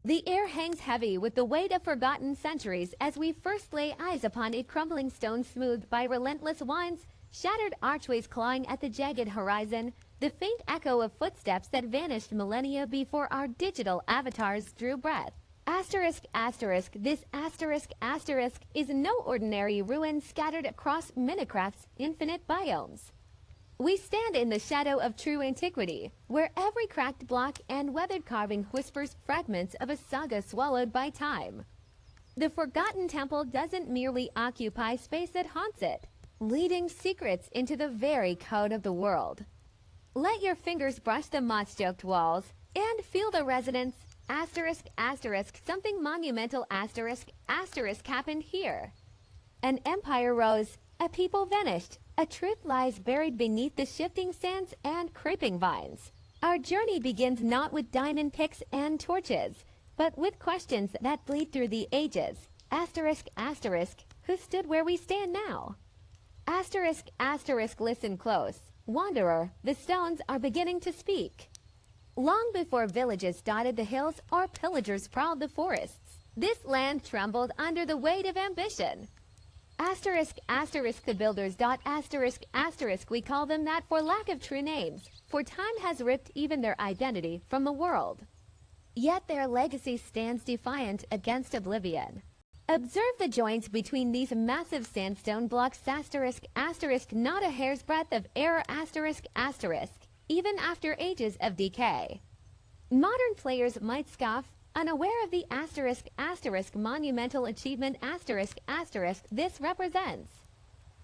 The air hangs heavy with the weight of forgotten centuries as we first lay eyes upon a crumbling stone smoothed by relentless winds, shattered archways clawing at the jagged horizon, the faint echo of footsteps that vanished millennia before our digital avatars drew breath. Asterisk, asterisk, this asterisk, asterisk is no ordinary ruin scattered across Minecraft's infinite biomes. We stand in the shadow of true antiquity, where every cracked block and weathered carving whispers fragments of a saga swallowed by time. The Forgotten Temple doesn't merely occupy space, it haunts it, leading secrets into the very code of the world. Let your fingers brush the moss-choked walls and feel the resonance. Asterisk, asterisk, something monumental, asterisk, asterisk happened here. An empire rose, a people vanished, a truth lies buried beneath the shifting sands and creeping vines. Our journey begins not with diamond picks and torches, but with questions that bleed through the ages. Asterisk, asterisk, who stood where we stand now? Asterisk, asterisk, listen close. Wanderer, the stones are beginning to speak. Long before villages dotted the hills or pillagers prowled the forests, this land trembled under the weight of ambition. Asterisk, asterisk, the builders. Asterisk, asterisk, we call them that for lack of true names, for time has ripped even their identity from the world. Yet their legacy stands defiant against oblivion. Observe the joints between these massive sandstone blocks. Asterisk, asterisk, not a hair's breadth of error. Asterisk, asterisk, even after ages of decay. Modern players might scoff, unaware of the asterisk, asterisk, monumental achievement. Asterisk, asterisk, this represents.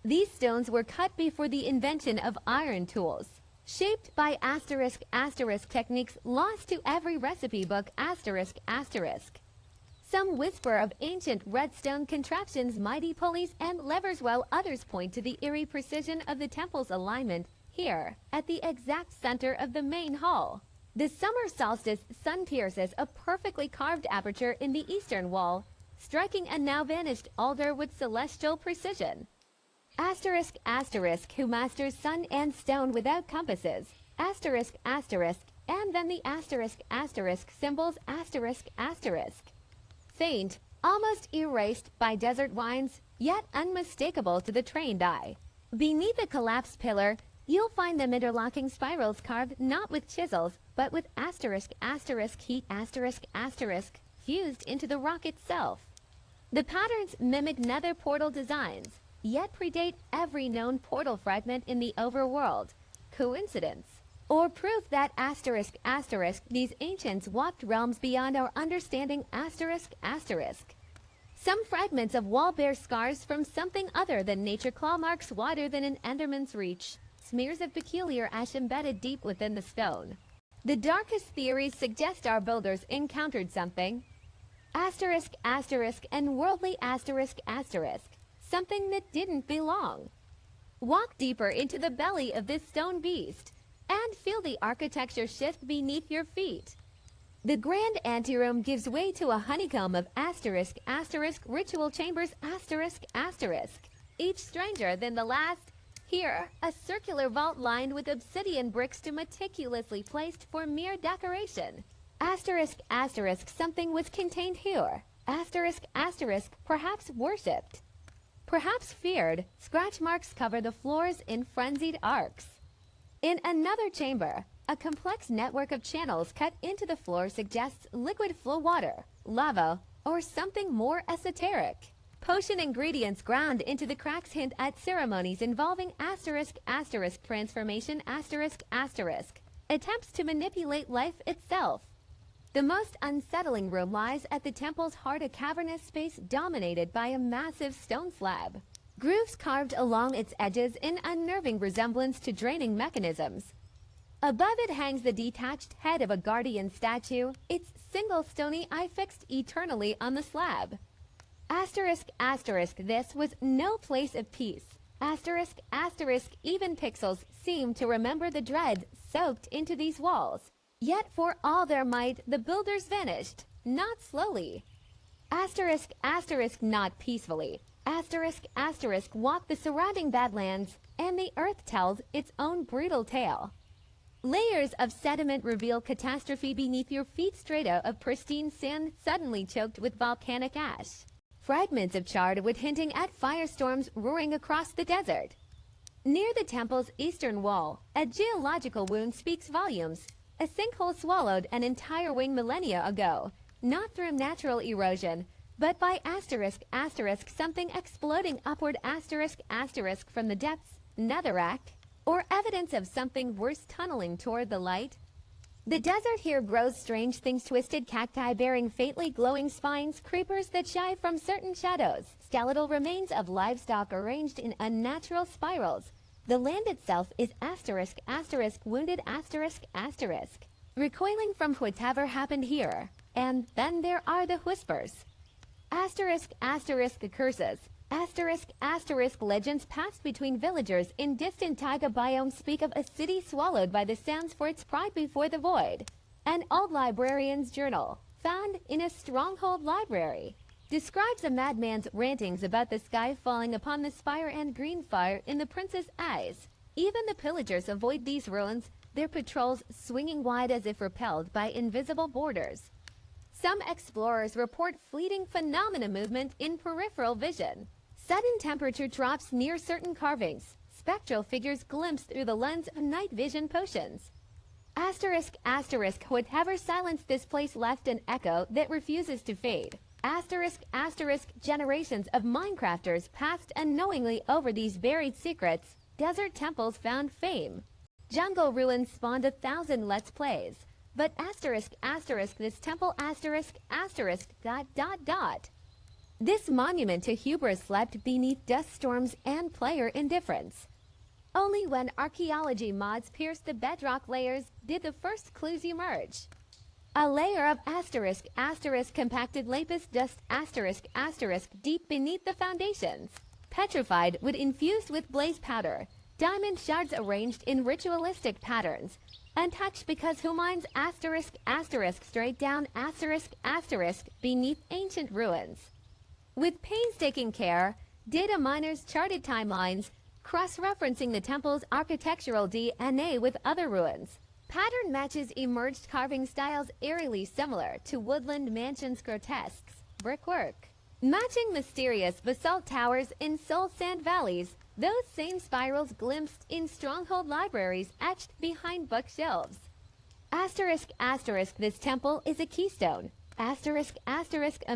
These stones were cut before the invention of iron tools, shaped by asterisk, asterisk techniques lost to every recipe book. Asterisk, asterisk. Some whisper of ancient redstone contraptions, mighty pulleys and levers, while others point to the eerie precision of the temple's alignment here, at the exact center of the main hall. The summer solstice sun pierces a perfectly carved aperture in the eastern wall, striking a now vanished altar with celestial precision. Asterisk, asterisk, who masters sun and stone without compasses. Asterisk, asterisk, and then the asterisk, asterisk symbols. Asterisk, asterisk. Faint, almost erased by desert winds, yet unmistakable to the trained eye. Beneath a collapsed pillar, you'll find them interlocking spirals carved not with chisels, but with asterisk, asterisk, heat, asterisk, asterisk, fused into the rock itself. The patterns mimic nether portal designs, yet predate every known portal fragment in the overworld. Coincidence? Or proof that asterisk, asterisk, these ancients walked realms beyond our understanding. Asterisk, asterisk. Some fragments of wall bear scars from something other than nature, claw marks wider than an enderman's reach, smears of peculiar ash embedded deep within the stone. The darkest theories suggest our builders encountered something. Asterisk, asterisk, and worldly. Asterisk, asterisk, something that didn't belong. Walk deeper into the belly of this stone beast and feel the architecture shift beneath your feet. The grand anteroom gives way to a honeycomb of asterisk, asterisk, ritual chambers. Asterisk, asterisk, each stranger than the last. Here, a circular vault lined with obsidian bricks too meticulously placed for mere decoration. Asterisk, asterisk, something was contained here. Asterisk, asterisk, perhaps worshipped, perhaps feared. Scratch marks cover the floors in frenzied arcs. In another chamber, a complex network of channels cut into the floor suggests liquid flow water, lava, or something more esoteric. Potion ingredients ground into the cracks hint at ceremonies involving asterisk, asterisk, transformation. Asterisk, asterisk, attempts to manipulate life itself. The most unsettling room lies at the temple's heart, a cavernous space dominated by a massive stone slab. Grooves carved along its edges in unnerving resemblance to draining mechanisms. Above it hangs the detached head of a guardian statue, its single stony eye fixed eternally on the slab. Asterisk, asterisk, this was no place of peace. Asterisk, asterisk, even pixels seem to remember the dread soaked into these walls. Yet for all their might, the builders vanished, not slowly. Asterisk, asterisk, not peacefully. Asterisk, asterisk, walk the surrounding badlands, and the earth tells its own brutal tale. Layers of sediment reveal catastrophe beneath your feet. Strata of pristine sand suddenly choked with volcanic ash. Fragments of charred wood hinting at firestorms roaring across the desert. Near the temple's eastern wall, a geological wound speaks volumes. A sinkhole swallowed an entire wing millennia ago, not through natural erosion, but by something exploding upward from the depths, netherrack, or evidence of something worse tunneling toward the light. The desert here grows strange things, twisted cacti bearing faintly glowing spines, creepers that shy from certain shadows, skeletal remains of livestock arranged in unnatural spirals. The land itself is wounded recoiling from whatever happened here. And then there are the whispers. Curses. Legends passed between villagers in distant taiga biomes speak of a city swallowed by the sands for its pride before the void. An old librarian's journal, found in a stronghold library, describes a madman's rantings about the sky falling upon the spire and green fire in the prince's eyes. Even the pillagers avoid these ruins, their patrols swinging wide as if repelled by invisible borders. Some explorers report fleeting phenomena movement in peripheral vision. Sudden temperature drops near certain carvings. Spectral figures glimpsed through the lens of night vision potions. Whatever silenced this place left an echo that refuses to fade. Generations of Minecrafters passed unknowingly over these buried secrets. Desert temples found fame. Jungle ruins spawned 1,000 Let's Plays. But this temple This monument to hubris slept beneath dust storms and player indifference. Only when archaeology mods pierced the bedrock layers did the first clues emerge. A layer of compacted lapis dust deep beneath the foundations. Petrified wood infused with blaze powder. Diamond shards arranged in ritualistic patterns. Untouched because who mines straight down beneath ancient ruins. With painstaking care, data miners charted timelines, cross-referencing the temple's architectural DNA with other ruins. Pattern matches emerged, carving styles eerily similar to woodland mansions' grotesques, brickwork. Matching mysterious basalt towers in soul sand valleys, those same spirals glimpsed in stronghold libraries etched behind bookshelves. This temple is a keystone. A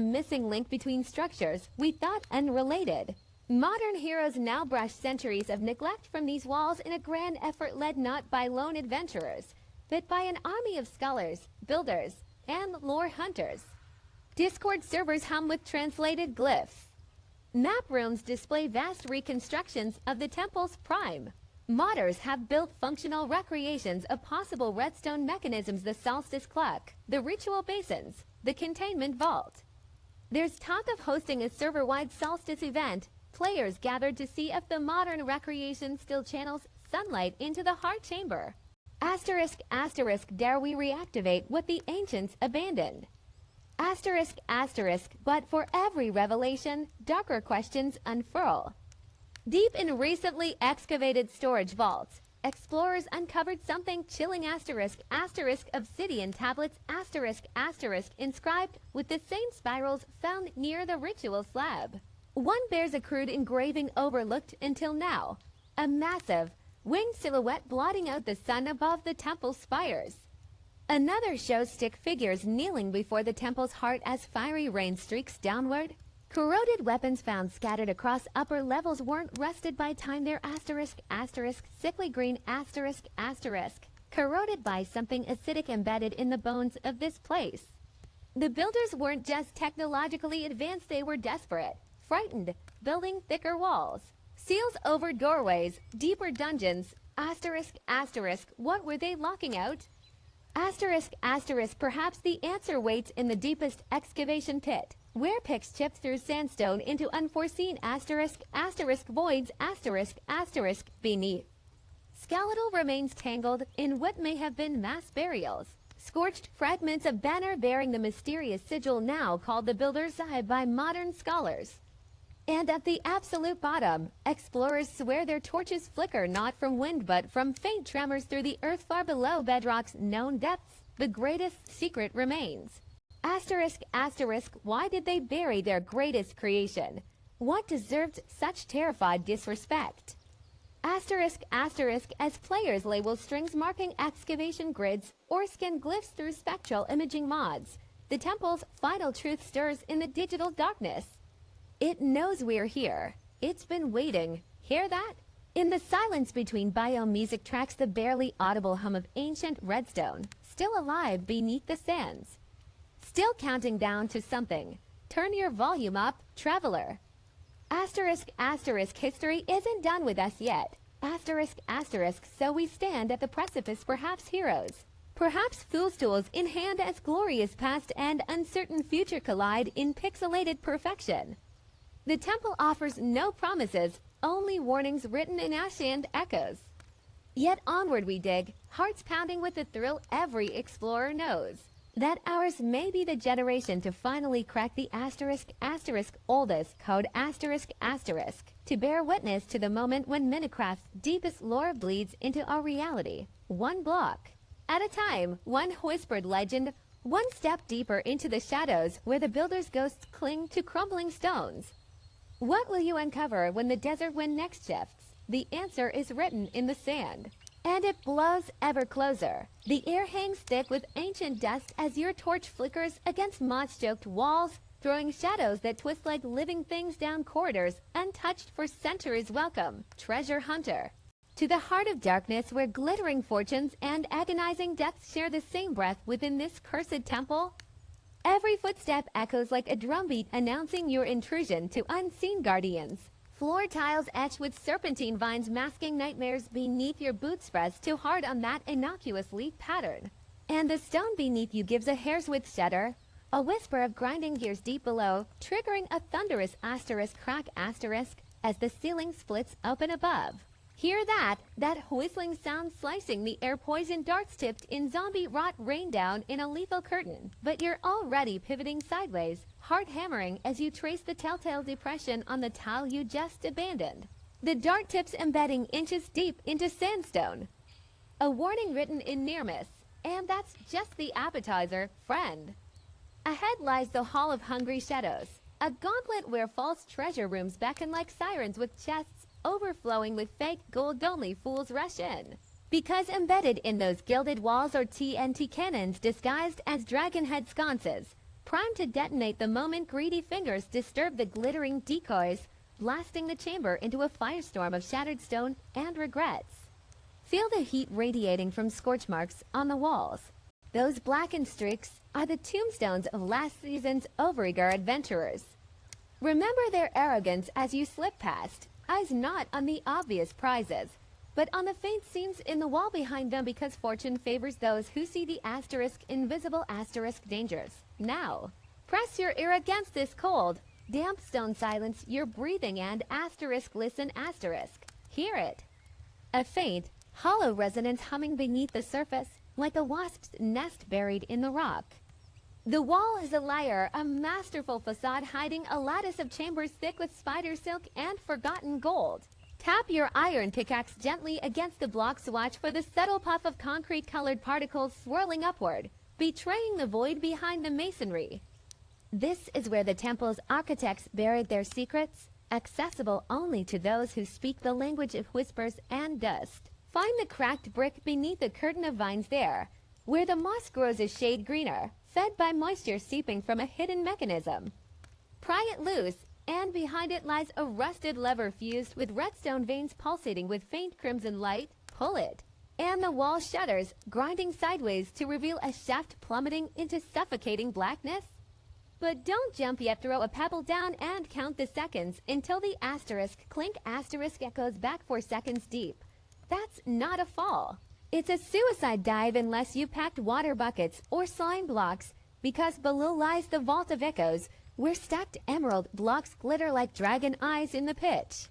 missing link between structures we thought unrelated. Modern heroes now brush centuries of neglect from these walls in a grand effort led not by lone adventurers, but by an army of scholars, builders, and lore hunters. Discord servers hum with translated glyphs. Map rooms display vast reconstructions of the temple's prime. Modders have built functional recreations of possible redstone mechanisms, the solstice clock, the ritual basins, the containment vault. There's talk of hosting a server-wide solstice event. Players gathered to see if the modern recreation still channels sunlight into the heart chamber. Dare we reactivate what the ancients abandoned? But for every revelation, darker questions unfurl. Deep in recently excavated storage vaults, explorers uncovered something chilling. Obsidian tablets inscribed with the same spirals found near the ritual slab. One bears a crude engraving overlooked until now, a massive, winged silhouette blotting out the sun above the temple spires. Another shows stick figures kneeling before the temple's heart as fiery rain streaks downward. Corroded weapons found scattered across upper levels weren't rusted by time. They're sickly green corroded by something acidic embedded in the bones of this place. The builders weren't just technologically advanced, they were desperate, frightened, building thicker walls. Seals over doorways, deeper dungeons, what were they locking out? Perhaps the answer waits in the deepest excavation pit. Where picks chip through sandstone into unforeseen voids beneath. Skeletal remains tangled in what may have been mass burials. Scorched fragments of banner bearing the mysterious sigil now called the Builder's Eye by modern scholars. And at the absolute bottom, explorers swear their torches flicker not from wind but from faint tremors through the earth far below bedrock's known depths. The greatest secret remains. Asterisk, asterisk, why did they bury their greatest creation? What deserved such terrified disrespect? Asterisk, asterisk, as players label strings marking excavation grids or scan glyphs through spectral imaging mods, the temple's final truth stirs in the digital darkness. It knows we're here. It's been waiting. Hear that? In the silence between biomusic tracks, the barely audible hum of ancient redstone, still alive beneath the sands. Still counting down to something. Turn your volume up, traveler. Asterisk, asterisk, history isn't done with us yet. Asterisk, asterisk, so we stand at the precipice, perhaps heroes. Perhaps fool's tools in hand as glorious past and uncertain future collide in pixelated perfection. The temple offers no promises, only warnings written in ash and echoes. Yet onward we dig, hearts pounding with the thrill every explorer knows. That ours may be the generation to finally crack the asterisk, asterisk, oldest code asterisk, asterisk, to bear witness to the moment when Minecraft's deepest lore bleeds into our reality. One block at a time, one whispered legend, one step deeper into the shadows where the builder's ghosts cling to crumbling stones. What will you uncover when the desert wind next shifts? The answer is written in the sand. And it blows ever closer. The air hangs thick with ancient dust as your torch flickers against moss-choked walls, throwing shadows that twist like living things down corridors untouched for centuries. Welcome, treasure hunter, to the heart of darkness where glittering fortunes and agonizing deaths share the same breath within this cursed temple. Every footstep echoes like a drumbeat announcing your intrusion to unseen guardians. Floor tiles etched with serpentine vines masking nightmares beneath your boot spreads too hard on that innocuous leaf pattern. And the stone beneath you gives a hair's width shudder, a whisper of grinding gears deep below, triggering a thunderous asterisk crack asterisk as the ceiling splits open above. Hear that whistling sound slicing the air, poison darts tipped in zombie rot rain down in a lethal curtain. But you're already pivoting sideways, heart hammering as you trace the telltale depression on the tile you just abandoned. The dart tips embedding inches deep into sandstone. A warning written in near miss, and that's just the appetizer, friend. Ahead lies the Hall of Hungry Shadows, a gauntlet where false treasure rooms beckon like sirens with chests overflowing with fake gold only fools rush in. Because embedded in those gilded walls are TNT cannons disguised as dragon head sconces, primed to detonate the moment greedy fingers disturb the glittering decoys, blasting the chamber into a firestorm of shattered stone and regrets. Feel the heat radiating from scorch marks on the walls. Those blackened streaks are the tombstones of last season's overeager adventurers. Remember their arrogance as you slip past, eyes not on the obvious prizes, but on the faint seams in the wall behind them, because fortune favors those who see the asterisk invisible asterisk dangers. Now, press your ear against this cold, damp stone silence you're breathing and asterisk listen asterisk. Hear it. A faint, hollow resonance humming beneath the surface, like a wasp's nest buried in the rock. The wall is a liar, a masterful facade hiding a lattice of chambers thick with spider silk and forgotten gold. Tap your iron pickaxe gently against the blocks to watch for the subtle puff of concrete-colored particles swirling upward, betraying the void behind the masonry. This is where the temple's architects buried their secrets, accessible only to those who speak the language of whispers and dust. Find the cracked brick beneath the curtain of vines there, where the moss grows a shade greener, fed by moisture seeping from a hidden mechanism. Pry it loose, and behind it lies a rusted lever fused with redstone veins pulsating with faint crimson light. Pull it, and the wall shudders, grinding sideways to reveal a shaft plummeting into suffocating blackness. But don't jump yet, throw a pebble down and count the seconds until the asterisk clink asterisk echoes back 4 seconds deep. That's not a fall. It's a suicide dive unless you packed water buckets or slime blocks, because below lies the vault of echoes, where stacked emerald blocks glitter like dragon eyes in the pitch.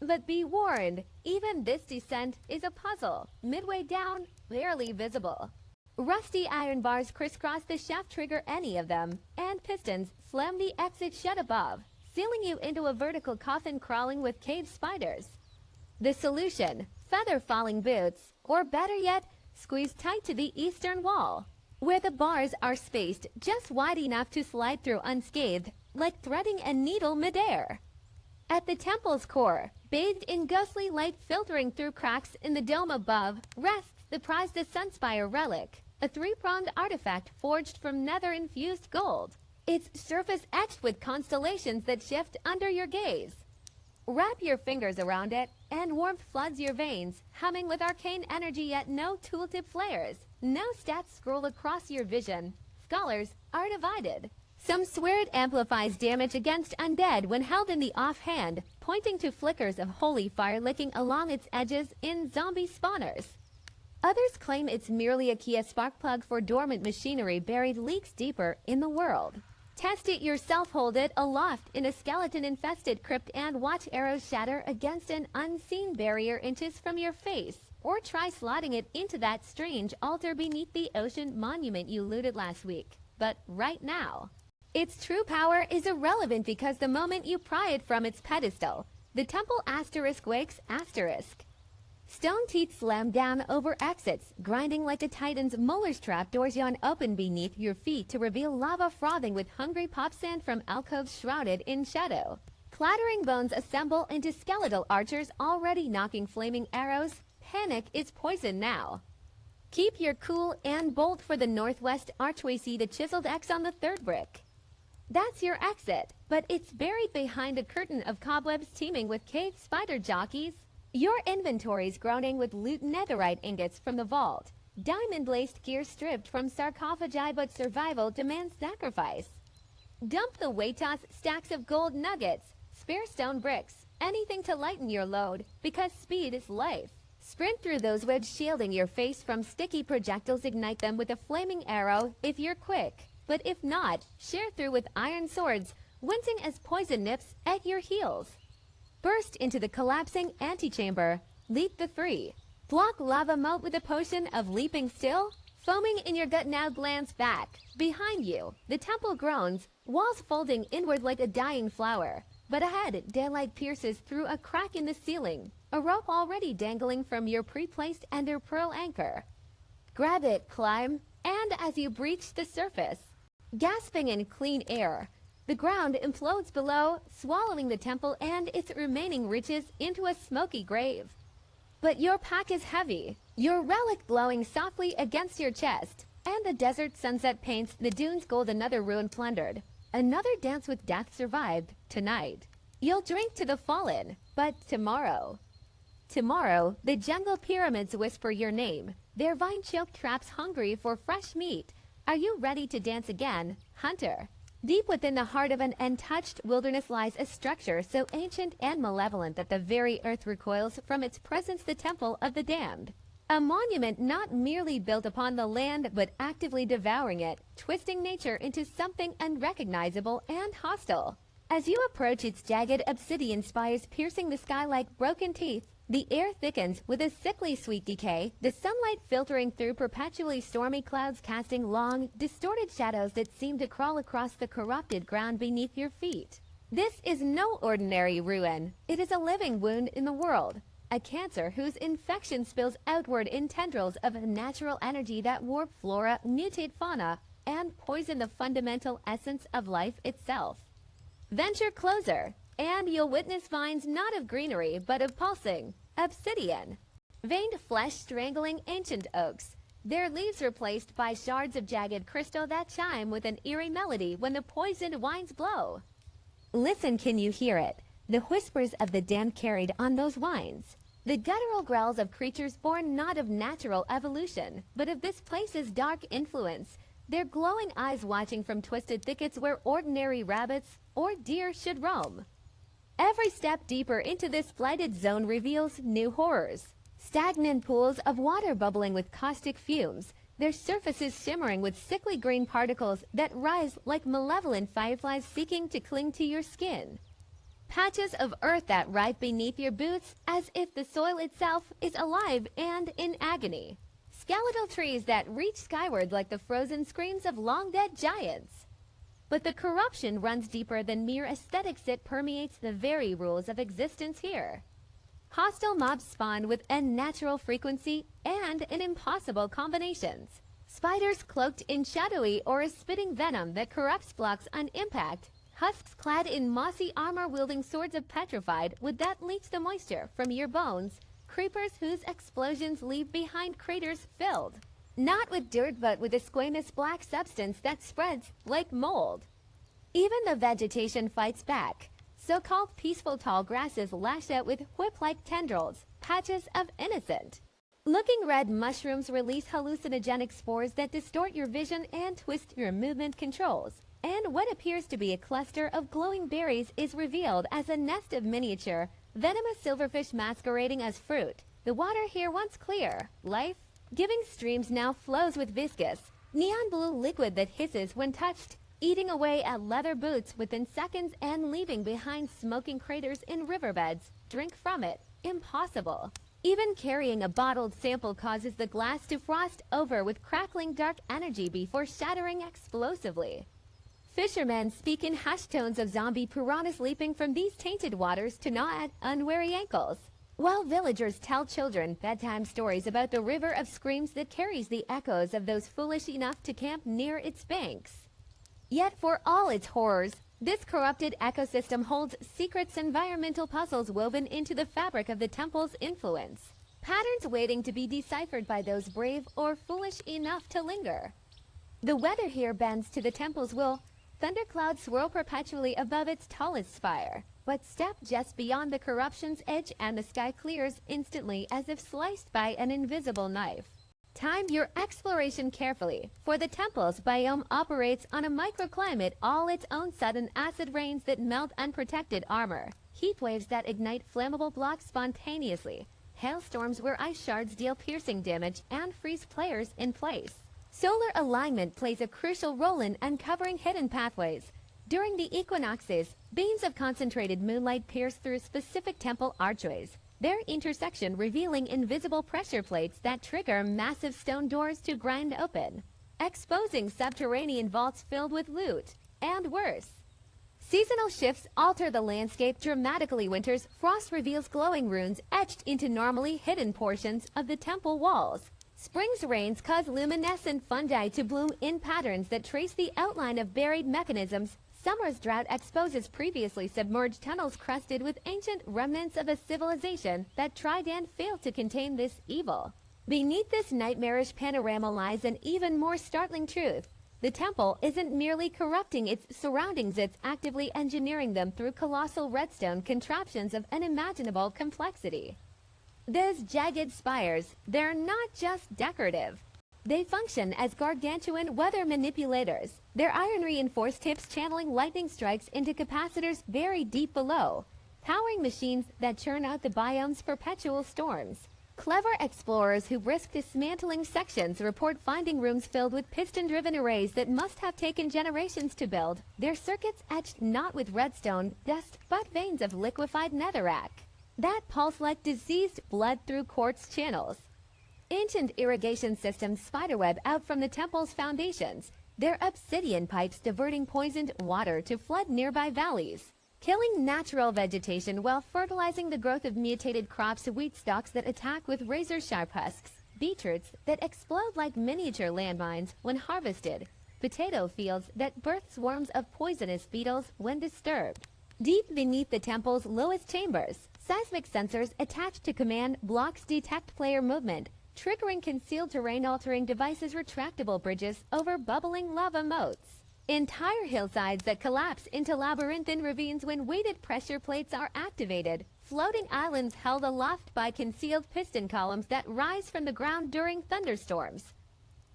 But be warned, even this descent is a puzzle, midway down, barely visible. Rusty iron bars crisscross the shaft, trigger any of them, and pistons slam the exit shut above. sealing you into a vertical coffin crawling with cave spiders. The solution: feather falling boots, or better yet, squeeze tight to the eastern wall, where the bars are spaced just wide enough to slide through unscathed, like threading a needle midair. At the temple's core, bathed in ghostly light filtering through cracks in the dome above, rests the prized Sunspire relic, a three-pronged artifact forged from nether-infused gold, its surface etched with constellations that shift under your gaze. Wrap your fingers around it, and warmth floods your veins, humming with arcane energy yet no tooltip flares. No stats scroll across your vision. Scholars are divided. Some swear it amplifies damage against undead when held in the offhand, pointing to flickers of holy fire licking along its edges in zombie spawners. Others claim it's merely a key spark plug for dormant machinery buried leagues deeper in the world. Test it yourself, hold it aloft in a skeleton-infested crypt and watch arrows shatter against an unseen barrier inches from your face. Or try slotting it into that strange altar beneath the ocean monument you looted last week. But right now, its true power is irrelevant because the moment you pry it from its pedestal, the temple asterisk wakes asterisk. Stone teeth slam down over exits, grinding like the Titan's molars trapdoors yawn open beneath your feet to reveal lava frothing with hungry pop sand from alcoves shrouded in shadow. Clattering bones assemble into skeletal archers already knocking flaming arrows. Panic is poison now. Keep your cool and bolt for the northwest archway. See the chiseled X on the third brick. That's your exit, but it's buried behind a curtain of cobwebs teeming with cave spider jockeys. Your inventory's groaning with loot netherite ingots from the vault, diamond-laced gear stripped from sarcophagi, but survival demands sacrifice. Dump the weight toss stacks of gold nuggets, spare stone bricks, anything to lighten your load, because speed is life. Sprint through those wedges shielding your face from sticky projectiles, ignite them with a flaming arrow if you're quick. But if not, shear through with iron swords, wincing as poison nips at your heels. Burst into the collapsing antechamber, leap the three. Block lava moat with a potion of leaping still. Foaming in your gut now glance back. Behind you, the temple groans, walls folding inward like a dying flower. But ahead, daylight pierces through a crack in the ceiling, a rope already dangling from your pre-placed ender pearl anchor. Grab it, climb, and as you breach the surface, gasping in clean air, the ground implodes below, swallowing the temple and its remaining riches into a smoky grave. But your pack is heavy, your relic glowing softly against your chest, and the desert sunset paints the dunes gold. Another ruin plundered. Another dance with death survived tonight. You'll drink to the fallen, but tomorrow. Tomorrow, the jungle pyramids whisper your name, their vine-choked traps hungry for fresh meat. Are you ready to dance again, hunter? Deep within the heart of an untouched wilderness lies a structure so ancient and malevolent that the very earth recoils from its presence, the Temple of the Damned. A monument not merely built upon the land but actively devouring it, twisting nature into something unrecognizable and hostile. As you approach, its jagged obsidian spires piercing the sky like broken teeth. The air thickens with a sickly sweet decay, the sunlight filtering through perpetually stormy clouds, casting long, distorted shadows that seem to crawl across the corrupted ground beneath your feet. This is no ordinary ruin. It is a living wound in the world, a cancer whose infection spills outward in tendrils of natural energy that warp flora, mutate fauna, and poison the fundamental essence of life itself. Venture closer, and you'll witness vines not of greenery but of pulsing obsidian, veined flesh strangling ancient oaks, their leaves replaced by shards of jagged crystal that chime with an eerie melody when the poisoned winds blow. Listen, can you hear it? The whispers of the damned carried on those winds. The guttural growls of creatures born not of natural evolution, but of this place's dark influence, their glowing eyes watching from twisted thickets where ordinary rabbits or deer should roam. Every step deeper into this blighted zone reveals new horrors. Stagnant pools of water bubbling with caustic fumes, their surfaces shimmering with sickly green particles that rise like malevolent fireflies seeking to cling to your skin. Patches of earth that ripe beneath your boots as if the soil itself is alive and in agony. Skeletal trees that reach skyward like the frozen screams of long-dead giants. But the corruption runs deeper than mere aesthetics. It permeates the very rules of existence here. Hostile mobs spawn with unnatural frequency and in impossible combinations. Spiders cloaked in shadowy or spitting venom that corrupts blocks on impact. Husks clad in mossy armor wielding swords of petrified wood that leach the moisture from your bones. Creepers whose explosions leave behind craters filled, not with dirt but with a squamous black substance that spreads like mold. Even the vegetation fights back. So-called peaceful tall grasses lash out with whip-like tendrils, patches of innocent looking red mushrooms release hallucinogenic spores that distort your vision and twist your movement controls. And what appears to be a cluster of glowing berries is revealed as a nest of miniature, venomous silverfish masquerading as fruit. The water here once clear, life-giving streams now flows with viscous, neon blue liquid that hisses when touched, eating away at leather boots within seconds and leaving behind smoking craters in riverbeds. Drink from it. Impossible. Even carrying a bottled sample causes the glass to frost over with crackling dark energy before shattering explosively. Fishermen speak in hushed tones of zombie piranhas leaping from these tainted waters to gnaw at unwary ankles, while villagers tell children bedtime stories about the river of screams that carries the echoes of those foolish enough to camp near its banks. Yet for all its horrors, this corrupted ecosystem holds secrets, environmental puzzles woven into the fabric of the temple's influence, patterns waiting to be deciphered by those brave or foolish enough to linger. The weather here bends to the temple's will. Thunderclouds swirl perpetually above its tallest spire, but step just beyond the corruption's edge and the sky clears instantly as if sliced by an invisible knife. Time your exploration carefully, for the temple's biome operates on a microclimate all its own. Sudden acid rains that melt unprotected armor, heat waves that ignite flammable blocks spontaneously, hailstorms where ice shards deal piercing damage and freeze players in place. Solar alignment plays a crucial role in uncovering hidden pathways. During the equinoxes, beams of concentrated moonlight pierce through specific temple archways, their intersection revealing invisible pressure plates that trigger massive stone doors to grind open, exposing subterranean vaults filled with loot, and worse. Seasonal shifts alter the landscape dramatically. Winter's frost reveals glowing runes etched into normally hidden portions of the temple walls. Spring's rains cause luminescent fungi to bloom in patterns that trace the outline of buried mechanisms. Summer's drought exposes previously submerged tunnels crusted with ancient remnants of a civilization that tried and failed to contain this evil. Beneath this nightmarish panorama lies an even more startling truth. The temple isn't merely corrupting its surroundings, it's actively engineering them through colossal redstone contraptions of unimaginable complexity. Those jagged spires, they're not just decorative. They function as gargantuan weather manipulators, their iron-reinforced tips channeling lightning strikes into capacitors buried deep below, powering machines that churn out the biome's perpetual storms. Clever explorers who risk dismantling sections report finding rooms filled with piston-driven arrays that must have taken generations to build, their circuits etched not with redstone dust but veins of liquefied netherrack that pulse like diseased blood through quartz channels. Ancient irrigation systems spiderweb out from the temple's foundations, their obsidian pipes diverting poisoned water to flood nearby valleys, killing natural vegetation while fertilizing the growth of mutated crops. Wheat stalks that attack with razor-sharp husks, beetroots that explode like miniature landmines when harvested, potato fields that birth swarms of poisonous beetles when disturbed. Deep beneath the temple's lowest chambers, seismic sensors attached to command blocks detect player movement, triggering concealed terrain-altering devices, retractable bridges over bubbling lava moats. Entire hillsides that collapse into labyrinthine ravines when weighted pressure plates are activated. Floating islands held aloft by concealed piston columns that rise from the ground during thunderstorms.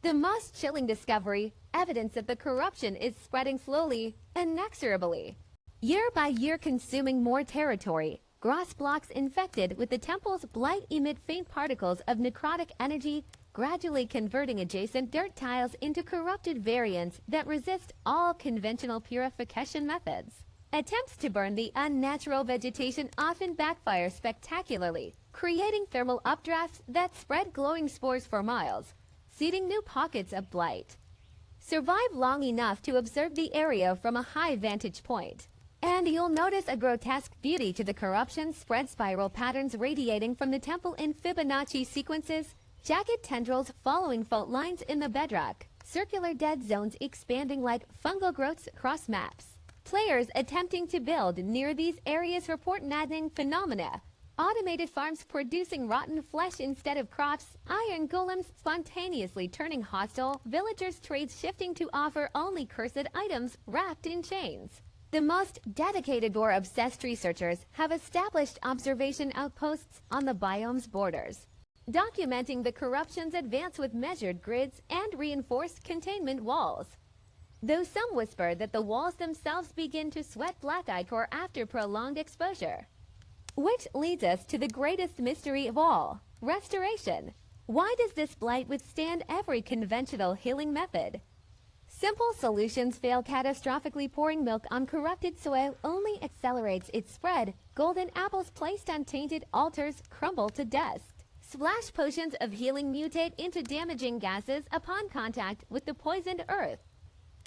The most chilling discovery, evidence that the corruption is spreading slowly, inexorably, year by year, consuming more territory. Gross blocks infected with the temple's blight emit faint particles of necrotic energy, gradually converting adjacent dirt tiles into corrupted variants that resist all conventional purification methods. Attempts to burn the unnatural vegetation often backfire spectacularly, creating thermal updrafts that spread glowing spores for miles, seeding new pockets of blight. Survive long enough to observe the area from a high vantage point. And you'll notice a grotesque beauty to the corruption spread spiral patterns radiating from the temple in Fibonacci sequences, jagged tendrils following fault lines in the bedrock, circular dead zones expanding like fungal growths across maps. Players attempting to build near these areas report maddening phenomena. Automated farms producing rotten flesh instead of crops, iron golems spontaneously turning hostile, villagers' trades shifting to offer only cursed items wrapped in chains. The most dedicated lore-obsessed researchers have established observation outposts on the biome's borders, documenting the corruption's advance with measured grids and reinforced containment walls. Though some whisper that the walls themselves begin to sweat black ichor after prolonged exposure. Which leads us to the greatest mystery of all, restoration. Why does this blight withstand every conventional healing method? Simple solutions fail catastrophically. Pouring milk on corrupted soil only accelerates its spread. Golden apples placed on tainted altars crumble to dust. Splash potions of healing mutate into damaging gases upon contact with the poisoned earth.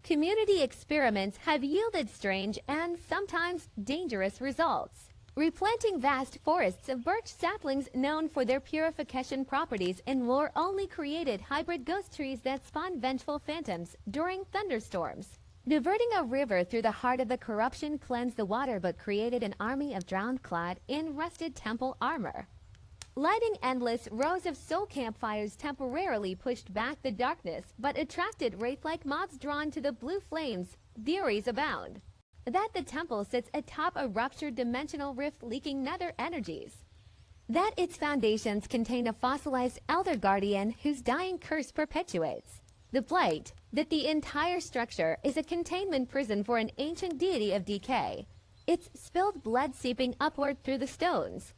Community experiments have yielded strange and sometimes dangerous results. Replanting vast forests of birch saplings known for their purification properties and lore only created hybrid ghost trees that spawn vengeful phantoms during thunderstorms. Diverting a river through the heart of the corruption cleansed the water but created an army of drowned clad in rusted temple armor. Lighting endless rows of soul campfires temporarily pushed back the darkness but attracted wraith-like mobs drawn to the blue flames. Theories abound that the temple sits atop a ruptured dimensional rift leaking nether energies. That its foundations contain a fossilized elder guardian whose dying curse perpetuates. The blight, that the entire structure is a containment prison for an ancient deity of decay. Its spilled blood seeping upward through the stones.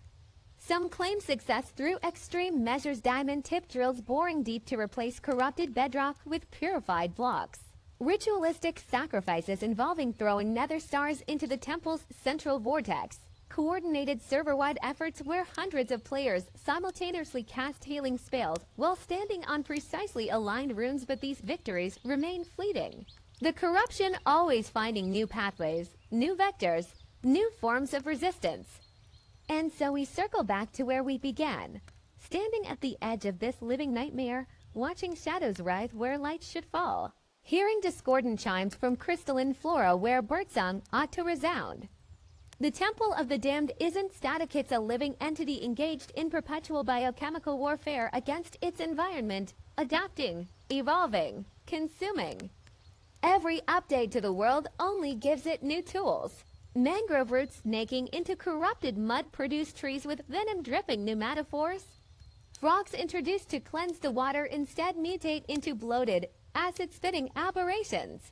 Some claim success through extreme measures, diamond-tipped drills boring deep to replace corrupted bedrock with purified blocks. Ritualistic sacrifices involving throwing nether stars into the temple's central vortex. Coordinated server-wide efforts where hundreds of players simultaneously cast healing spells while standing on precisely aligned runes, but these victories remain fleeting. The corruption always finding new pathways, new vectors, new forms of resistance. And so we circle back to where we began, standing at the edge of this living nightmare, watching shadows writhe where light should fall. Hearing discordant chimes from crystalline flora where birdsong ought to resound. The Temple of the Damned isn't static, it's a living entity engaged in perpetual biochemical warfare against its environment, adapting, evolving, consuming. Every update to the world only gives it new tools. Mangrove roots snaking into corrupted mud produce trees with venom dripping pneumatophores. Frogs introduced to cleanse the water instead mutate into bloated, acid-spitting aberrations.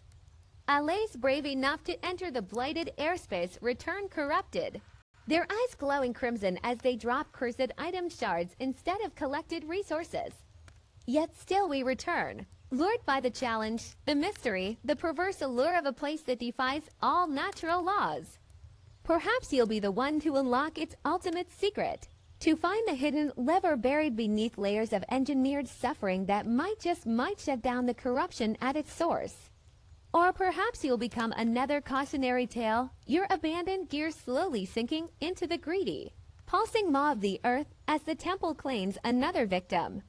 Allays brave enough to enter the blighted airspace return corrupted, their eyes glowing crimson as they drop cursed item shards instead of collected resources. Yet still we return, lured by the challenge, the mystery, the perverse allure of a place that defies all natural laws. Perhaps you'll be the one to unlock its ultimate secret, to find the hidden lever buried beneath layers of engineered suffering that might shut down the corruption at its source. Or perhaps you'll become another cautionary tale, your abandoned gear slowly sinking into the greedy, pulsing maw of the earth as the temple claims another victim.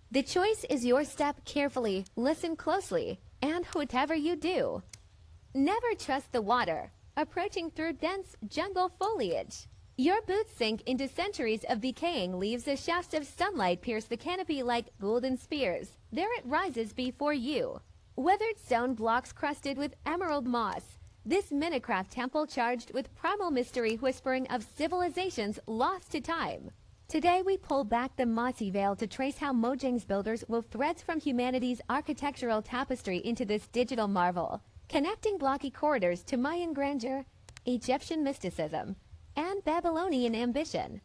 The choice is yours. Step carefully, listen closely, and whatever you do, never trust the water, approaching through dense jungle foliage. Your boots sink into centuries of decaying leaves as shafts of sunlight pierce the canopy like golden spears. There it rises before you. Weathered stone blocks crusted with emerald moss. This Minecraft temple charged with primal mystery whispering of civilizations lost to time. Today we pull back the mossy veil to trace how Mojang's builders wove threads from humanity's architectural tapestry into this digital marvel, connecting blocky corridors to Mayan grandeur, Egyptian mysticism, and Babylonian ambition.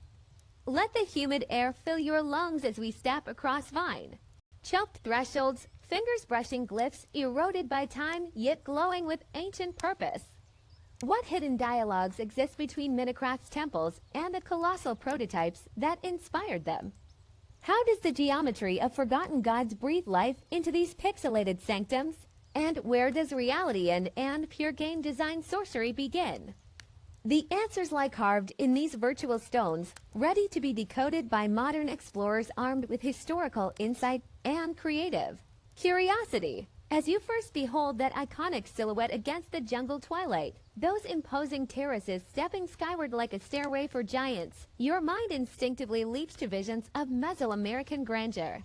Let the humid air fill your lungs as we step across vine. Choked thresholds, fingers brushing glyphs eroded by time yet glowing with ancient purpose. What hidden dialogues exist between Minecraft's temples and the colossal prototypes that inspired them? How does the geometry of forgotten gods breathe life into these pixelated sanctums? And where does reality end and pure game design sorcery begin? The answers lie carved in these virtual stones, ready to be decoded by modern explorers armed with historical insight and creative curiosity. As you first behold that iconic silhouette against the jungle twilight, those imposing terraces stepping skyward like a stairway for giants, your mind instinctively leaps to visions of Mesoamerican grandeur.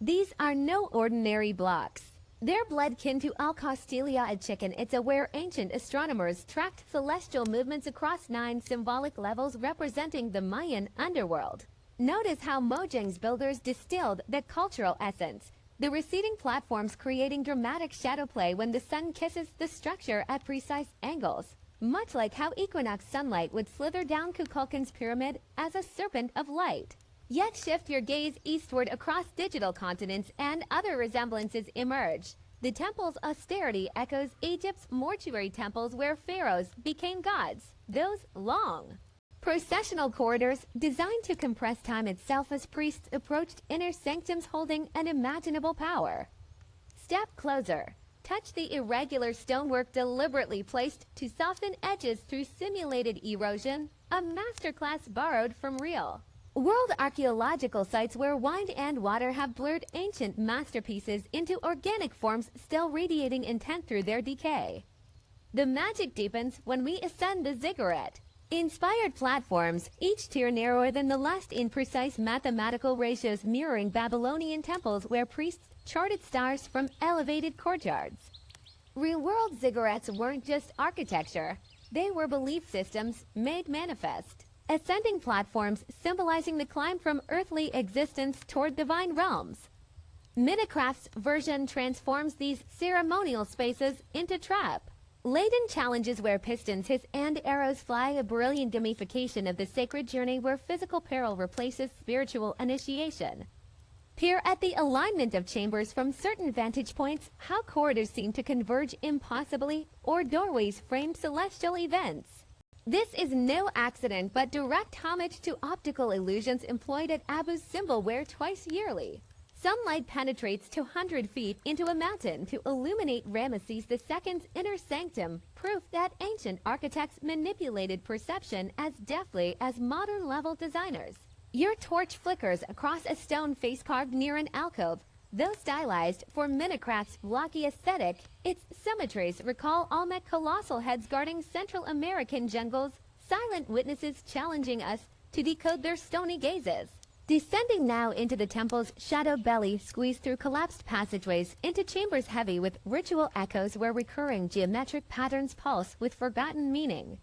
These are no ordinary blocks. They're blood kin to Alcostelia Chichen where ancient astronomers tracked celestial movements across 9 symbolic levels representing the Mayan underworld. Notice how Mojang's builders distilled the cultural essence, the receding platforms creating dramatic shadow play when the sun kisses the structure at precise angles, much like how equinox sunlight would slither down Kukulkan's pyramid as a serpent of light. Yet shift your gaze eastward across digital continents and other resemblances emerge. The temple's austerity echoes Egypt's mortuary temples where pharaohs became gods, those long processional corridors designed to compress time itself as priests approached inner sanctums holding unimaginable power. Step closer. Touch the irregular stonework deliberately placed to soften edges through simulated erosion, a masterclass borrowed from real world archaeological sites where wind and water have blurred ancient masterpieces into organic forms still radiating intent through their decay. The magic deepens when we ascend the ziggurat. Inspired platforms, each tier narrower than the last in precise mathematical ratios mirroring Babylonian temples where priests charted stars from elevated courtyards. Real-world ziggurats weren't just architecture, they were belief systems made manifest. Ascending platforms symbolizing the climb from earthly existence toward divine realms. Minecraft's version transforms these ceremonial spaces into trap. Laden challenges where pistons hiss and arrows fly, a brilliant gamification of the sacred journey where physical peril replaces spiritual initiation. Peer at the alignment of chambers from certain vantage points, how corridors seem to converge impossibly, or doorways frame celestial events. This is no accident, but direct homage to optical illusions employed at Abu's Symbolware twice yearly. Sunlight penetrates 200 feet into a mountain to illuminate Ramesses II's inner sanctum, proof that ancient architects manipulated perception as deftly as modern level designers. Your torch flickers across a stone face carved near an alcove. Though stylized for Minecraft's blocky aesthetic, its symmetries recall Olmec colossal heads guarding Central American jungles, silent witnesses challenging us to decode their stony gazes. Descending now into the temple's shadow belly, squeezed through collapsed passageways into chambers heavy with ritual echoes where recurring geometric patterns pulse with forgotten meaning.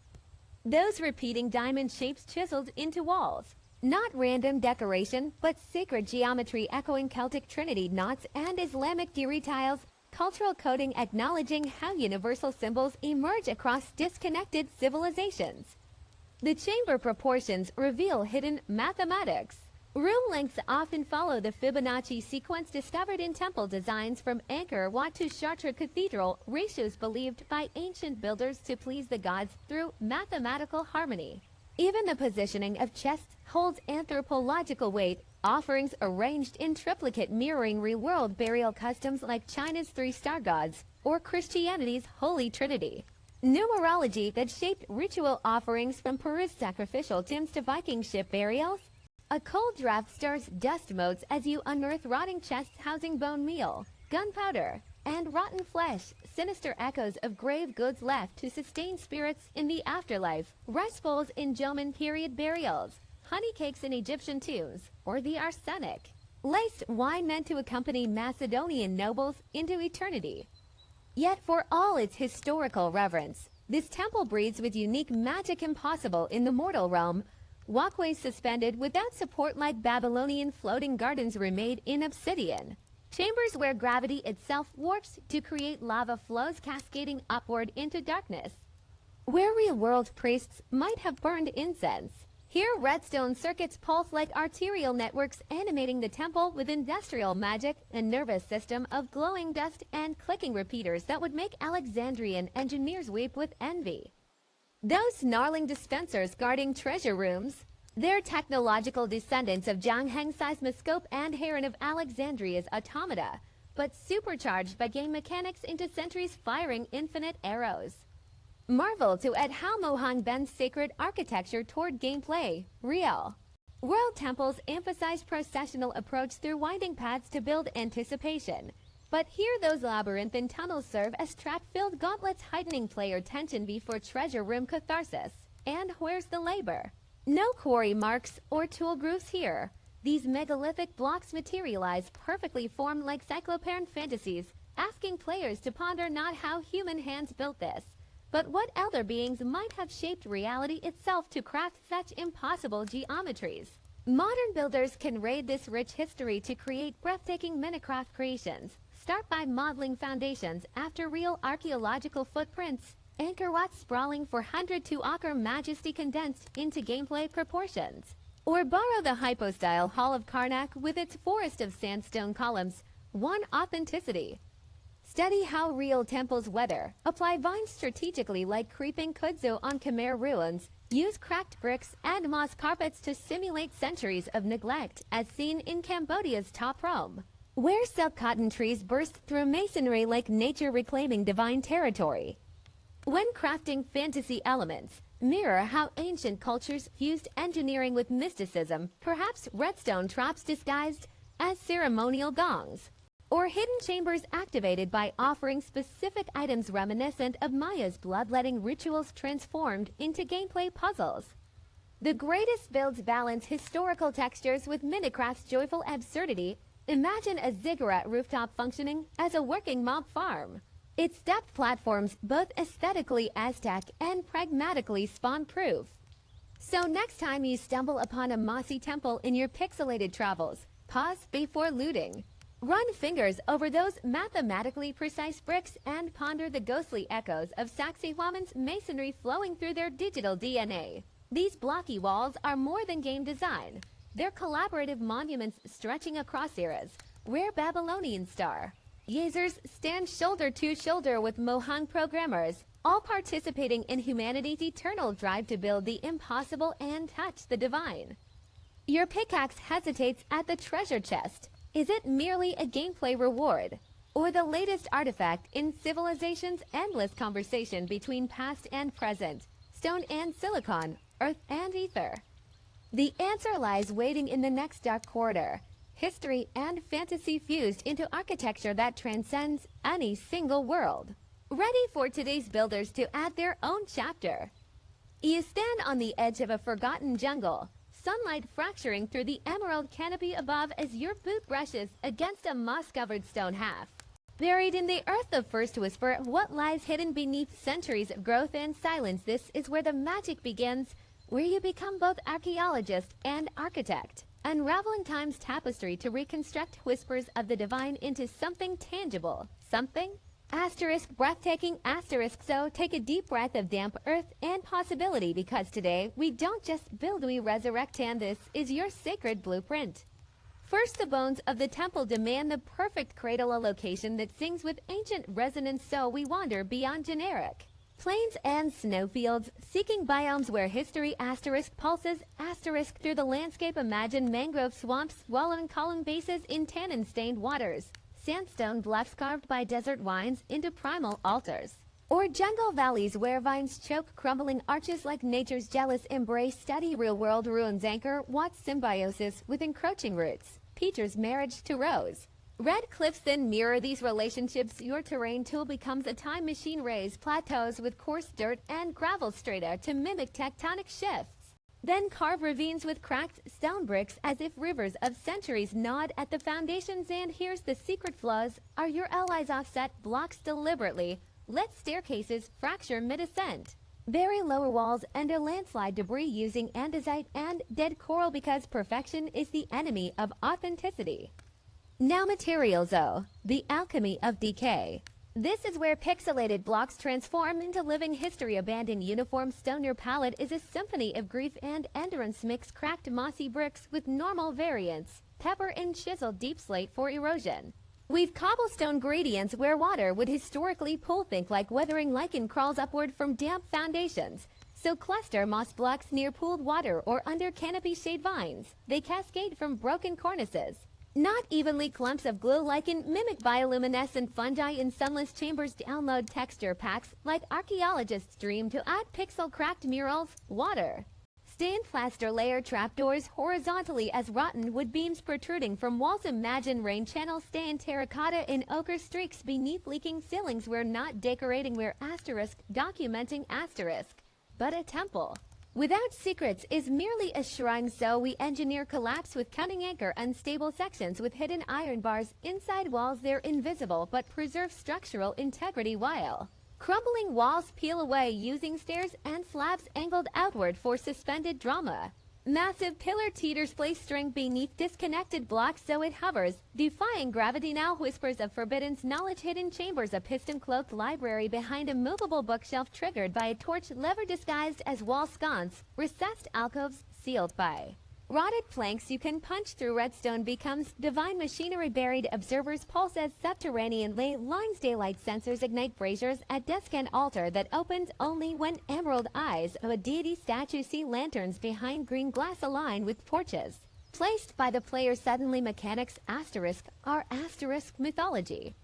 Those repeating diamond shapes chiseled into walls. Not random decoration, but sacred geometry echoing Celtic Trinity knots and Islamic Diri tiles, cultural coding acknowledging how universal symbols emerge across disconnected civilizations. The chamber proportions reveal hidden mathematics. Room lengths often follow the Fibonacci sequence discovered in temple designs from Angkor Wat to Chartres Cathedral, ratios believed by ancient builders to please the gods through mathematical harmony. Even the positioning of chests holds anthropological weight, offerings arranged in triplicate mirroring real-world burial customs like China's 3 star gods or Christianity's Holy Trinity. Numerology that shaped ritual offerings from Peru's sacrificial tombs to Viking ship burials. A cold draft stirs dust motes as you unearth rotting chests housing bone meal, gunpowder, and rotten flesh, sinister echoes of grave goods left to sustain spirits in the afterlife, rice bowls in Jomon period burials, honey cakes in Egyptian tombs, or the arsenic. Laced wine meant to accompany Macedonian nobles into eternity. Yet for all its historical reverence, this temple breathes with unique magic impossible in the mortal realm. Walkways suspended without support like Babylonian floating gardens remade in obsidian. Chambers where gravity itself warps to create lava flows cascading upward into darkness. Where real-world priests might have burned incense. Here redstone circuits pulse like arterial networks animating the temple with industrial magic, a nervous system of glowing dust and clicking repeaters that would make Alexandrian engineers weep with envy. Those snarling dispensers guarding treasure rooms. They're technological descendants of Zhang Heng's seismoscope and Heron of Alexandria's automata, but supercharged by game mechanics into centuries firing infinite arrows. Marvel to at how Mohan bends sacred architecture toward gameplay. Real. World temples emphasize processional approach through winding paths to build anticipation. But here those labyrinthine tunnels serve as trap-filled gauntlets, heightening player tension before treasure room catharsis. And where's the labor? No quarry marks or tool grooves here. These megalithic blocks materialize perfectly formed like cyclopean fantasies, asking players to ponder not how human hands built this, but what elder beings might have shaped reality itself to craft such impossible geometries. Modern builders can raid this rich history to create breathtaking Minecraft creations. Start by modeling foundations after real archaeological footprints. Anchor what's sprawling 402-acre majesty condensed into gameplay proportions. Or borrow the hypo-style Hall of Karnak with its forest of sandstone columns. One authenticity. Study how real temples weather. Apply vines strategically like creeping kudzu on Khmer ruins. Use cracked bricks and moss carpets to simulate centuries of neglect as seen in Cambodia's top Rome. Where silk cotton trees burst through masonry like nature reclaiming divine territory. When crafting fantasy elements, mirror how ancient cultures fused engineering with mysticism, perhaps redstone traps disguised as ceremonial gongs, or hidden chambers activated by offering specific items reminiscent of Maya's bloodletting rituals transformed into gameplay puzzles. The greatest builds balance historical textures with Minecraft's joyful absurdity. Imagine a ziggurat rooftop functioning as a working mob farm. Its stepped platforms both aesthetically Aztec and pragmatically spawn-proof. So next time you stumble upon a mossy temple in your pixelated travels, pause before looting. Run fingers over those mathematically precise bricks and ponder the ghostly echoes of Sacsayhuaman's masonry flowing through their digital DNA. These blocky walls are more than game design. They're collaborative monuments stretching across eras. Rare Babylonian star. Users stand shoulder to shoulder with Mohang programmers, all participating in humanity's eternal drive to build the impossible and touch the divine. Your pickaxe hesitates at the treasure chest. Is it merely a gameplay reward, or the latest artifact in civilization's endless conversation between past and present, stone and silicon, earth and ether? The answer lies waiting in the next dark corridor. History and fantasy fused into architecture that transcends any single world. Ready for today's builders to add their own chapter. You stand on the edge of a forgotten jungle, sunlight fracturing through the emerald canopy above as your boot brushes against a moss-covered stone half. Buried in the earth, the first whisper of what lies hidden beneath centuries of growth and silence. This is where the magic begins, where you become both archaeologist and architect, unraveling time's tapestry to reconstruct whispers of the divine into something tangible. Something? Asterisk breathtaking asterisk. So take a deep breath of damp earth and possibility, because today we don't just build, we resurrect, and this is your sacred blueprint. First, the bones of the temple demand the perfect cradle, a location that sings with ancient resonance, so we wander beyond generic plains and snowfields, seeking biomes where history asterisk pulses asterisk through the landscape. Imagine mangrove swamps swallowing column bases in tannin-stained waters, sandstone bluffs carved by desert winds into primal altars, or jungle valleys where vines choke crumbling arches like nature's jealous embrace. Study real-world ruins, anchor Watt's symbiosis with encroaching roots, Peter's marriage to Rose. Red cliffs then mirror these relationships. Your terrain tool becomes a time machine. Raise plateaus with coarse dirt and gravel strata to mimic tectonic shifts. Then carve ravines with cracked stone bricks as if rivers of centuries nod at the foundations. And here's the secret: flaws are your allies. Offset blocks deliberately. Let staircases fracture mid-ascent. Bury lower walls under landslide debris using andesite and dead coral, because perfection is the enemy of authenticity. Now materials, the alchemy of decay. This is where pixelated blocks transform into living history. Abandoned uniform stone. Your palette is a symphony of grief and endurance. Mix cracked mossy bricks with normal variants. Pepper and chisel deep slate for erosion. We've cobblestone gradients where water would historically pool. Think like weathering lichen crawls upward from damp foundations. So cluster moss blocks near pooled water or under canopy shade vines. They cascade from broken cornices. Not evenly clumps of glue like in mimic bioluminescent fungi in sunless chambers. Download texture packs like archaeologists dream to add pixel-cracked murals. Water. Stained plaster layer trapdoors horizontally as rotten wood beams protruding from walls. Imagine rain channel stained terracotta in ochre streaks beneath leaking ceilings. We're not decorating, we're documenting but a temple without secrets is merely a shrine, so we engineer collapse with cunning, anchor unstable sections with hidden iron bars inside walls. They're invisible but preserve structural integrity while crumbling walls peel away using stairs and slabs angled outward for suspended drama. Massive pillar teeters place string beneath disconnected blocks so it hovers, defying gravity. Now whispers of forbidden knowledge. Hidden chambers, a piston-cloaked library behind a movable bookshelf triggered by a torch lever disguised as wall sconce. Recessed alcoves sealed by rotted planks you can punch through. Redstone becomes divine machinery. Buried observers pulse as subterranean ley lines. Daylight sensors ignite braziers at desk and altar that opens only when emerald eyes of a deity statue see lanterns behind green glass aligned with torches placed by the player. Suddenly mechanics are mythology.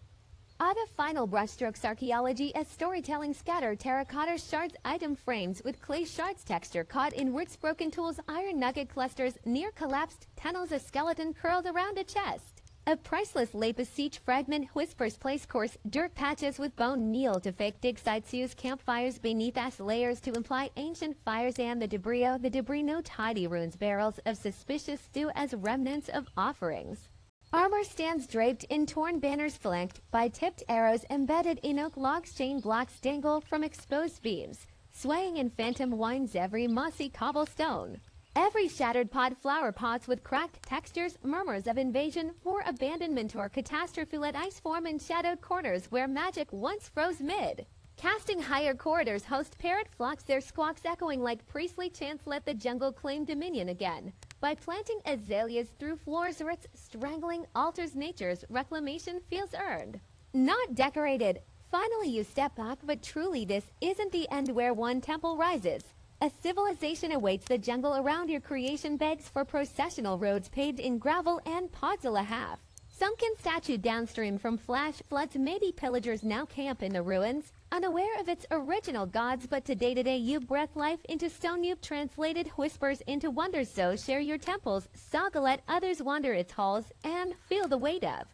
Other final brushstrokes. Archaeology as storytelling. Scatter terracotta shards, item frames with clay shards. Texture caught in roots. Broken tools, iron nugget clusters near collapsed tunnels. A skeleton curled around a chest. A priceless lapis siege fragment. Whispers place coarse dirt patches with bone. Kneel to fake dig sites. Use campfires beneath ash layers to imply ancient fires. And the debris no tidy ruins. Barrels of suspicious stew as remnants of offerings. Armor stands draped in torn banners flanked by tipped arrows embedded in oak logs. Chain blocks dangle from exposed beams, swaying in phantom winds. Every mossy cobblestone, every shattered pot. Flower pots with cracked textures. Murmurs of invasion or abandonment or catastrophe. Let ice form in shadowed corners where magic once froze mid. Casting higher corridors host parrot flocks. Their squawks echoing like priestly chants. Let the jungle claim dominion again by planting azaleas through floors. Roots strangling altars. Nature's reclamation feels earned, not decorated. Finally you step back, but truly this isn't the end where one temple rises. A civilization awaits. The jungle around your creation begs for processional roads paved in gravel and podzilla half sunken statue downstream from flash floods. Maybe pillagers now camp in the ruins, unaware of its original gods, but today you breath life into stone. You've translated whispers into wonders, so share your temple's saga. Let others wander its halls and feel the weight of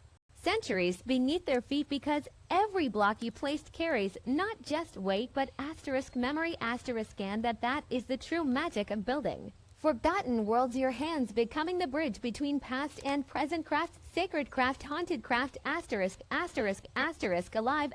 centuries beneath their feet, because every block you placed carries not just weight but memory. And that is the true magic of building forgotten worlds. Your hands becoming the bridge between past and present. Craft, sacred craft, haunted craft. Alive.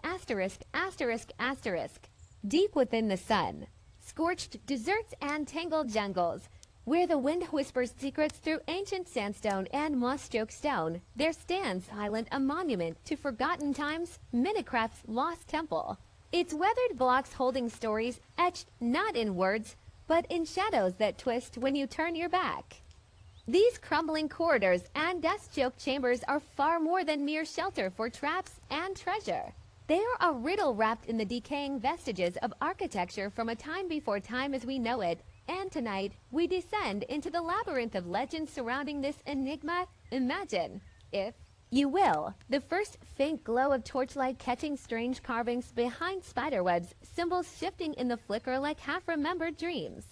Deep within the sun, scorched deserts and tangled jungles, where the wind whispers secrets through ancient sandstone and moss-choked stone, there stands silent a monument to forgotten times. Minecraft's lost temple. Its weathered blocks holding stories etched not in words but in shadows that twist when you turn your back. These crumbling corridors and dust-choked chambers are far more than mere shelter for traps and treasure. They are a riddle wrapped in the decaying vestiges of architecture from a time before time as we know it. And tonight, we descend into the labyrinth of legends surrounding this enigma. Imagine, if you will, the first faint glow of torchlight catching strange carvings behind spiderwebs, symbols shifting in the flicker like half-remembered dreams.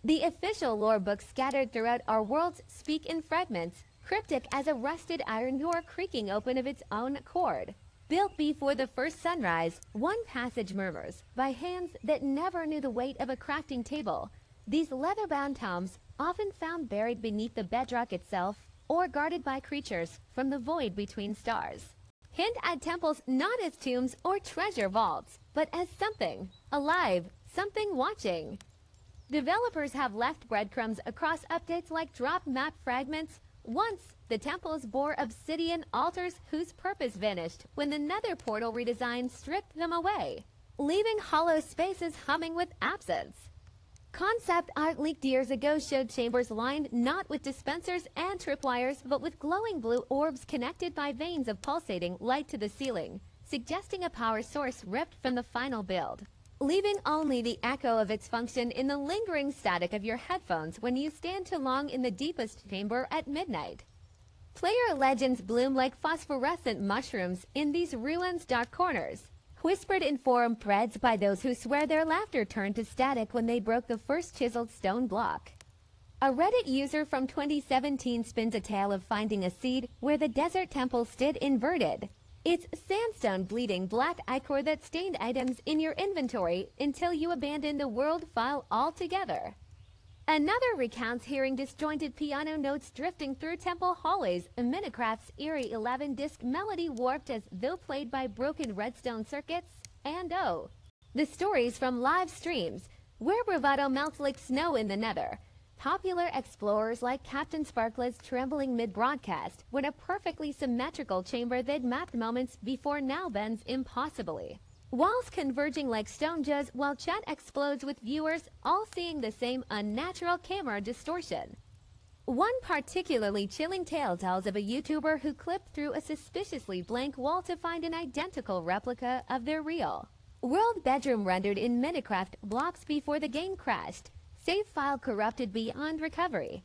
The official lore books scattered throughout our worlds speak in fragments, cryptic as a rusted iron door creaking open of its own accord. Built before the first sunrise, one passage murmurs, by hands that never knew the weight of a crafting table. These leather-bound tomes, often found buried beneath the bedrock itself, or guarded by creatures from the void between stars, hint at temples not as tombs or treasure vaults, but as something alive, something watching. Developers have left breadcrumbs across updates like drop map fragments. Once, the temples bore obsidian altars whose purpose vanished when the nether portal redesign stripped them away, leaving hollow spaces humming with absence. Concept art leaked years ago showed chambers lined not with dispensers and tripwires, but with glowing blue orbs connected by veins of pulsating light to the ceiling, suggesting a power source ripped from the final build, leaving only the echo of its function in the lingering static of your headphones when you stand too long in the deepest chamber at midnight. Player legends bloom like phosphorescent mushrooms in these ruins' dark corners, whispered in forum threads by those who swear their laughter turned to static when they broke the first chiseled stone block. A Reddit user from 2017 spins a tale of finding a seed where the desert temple stood inverted. It's sandstone bleeding black ichor that stained items in your inventory until you abandon the world file altogether. Another recounts hearing disjointed piano notes drifting through temple hallways, Minecraft's eerie 11-disc melody warped as though played by broken redstone circuits, and oh, the stories from live streams, where bravado melts like snow in the nether. Popular explorers like Captain Sparkless trembling mid-broadcast when a perfectly symmetrical chamber they'd mapped moments before now bends impossibly. Walls converging like stone jaws while chat explodes with viewers all seeing the same unnatural camera distortion. One particularly chilling tale tells of a YouTuber who clipped through a suspiciously blank wall to find an identical replica of their real world bedroom rendered in Minecraft blocks before the game crashed. Save file corrupted beyond recovery.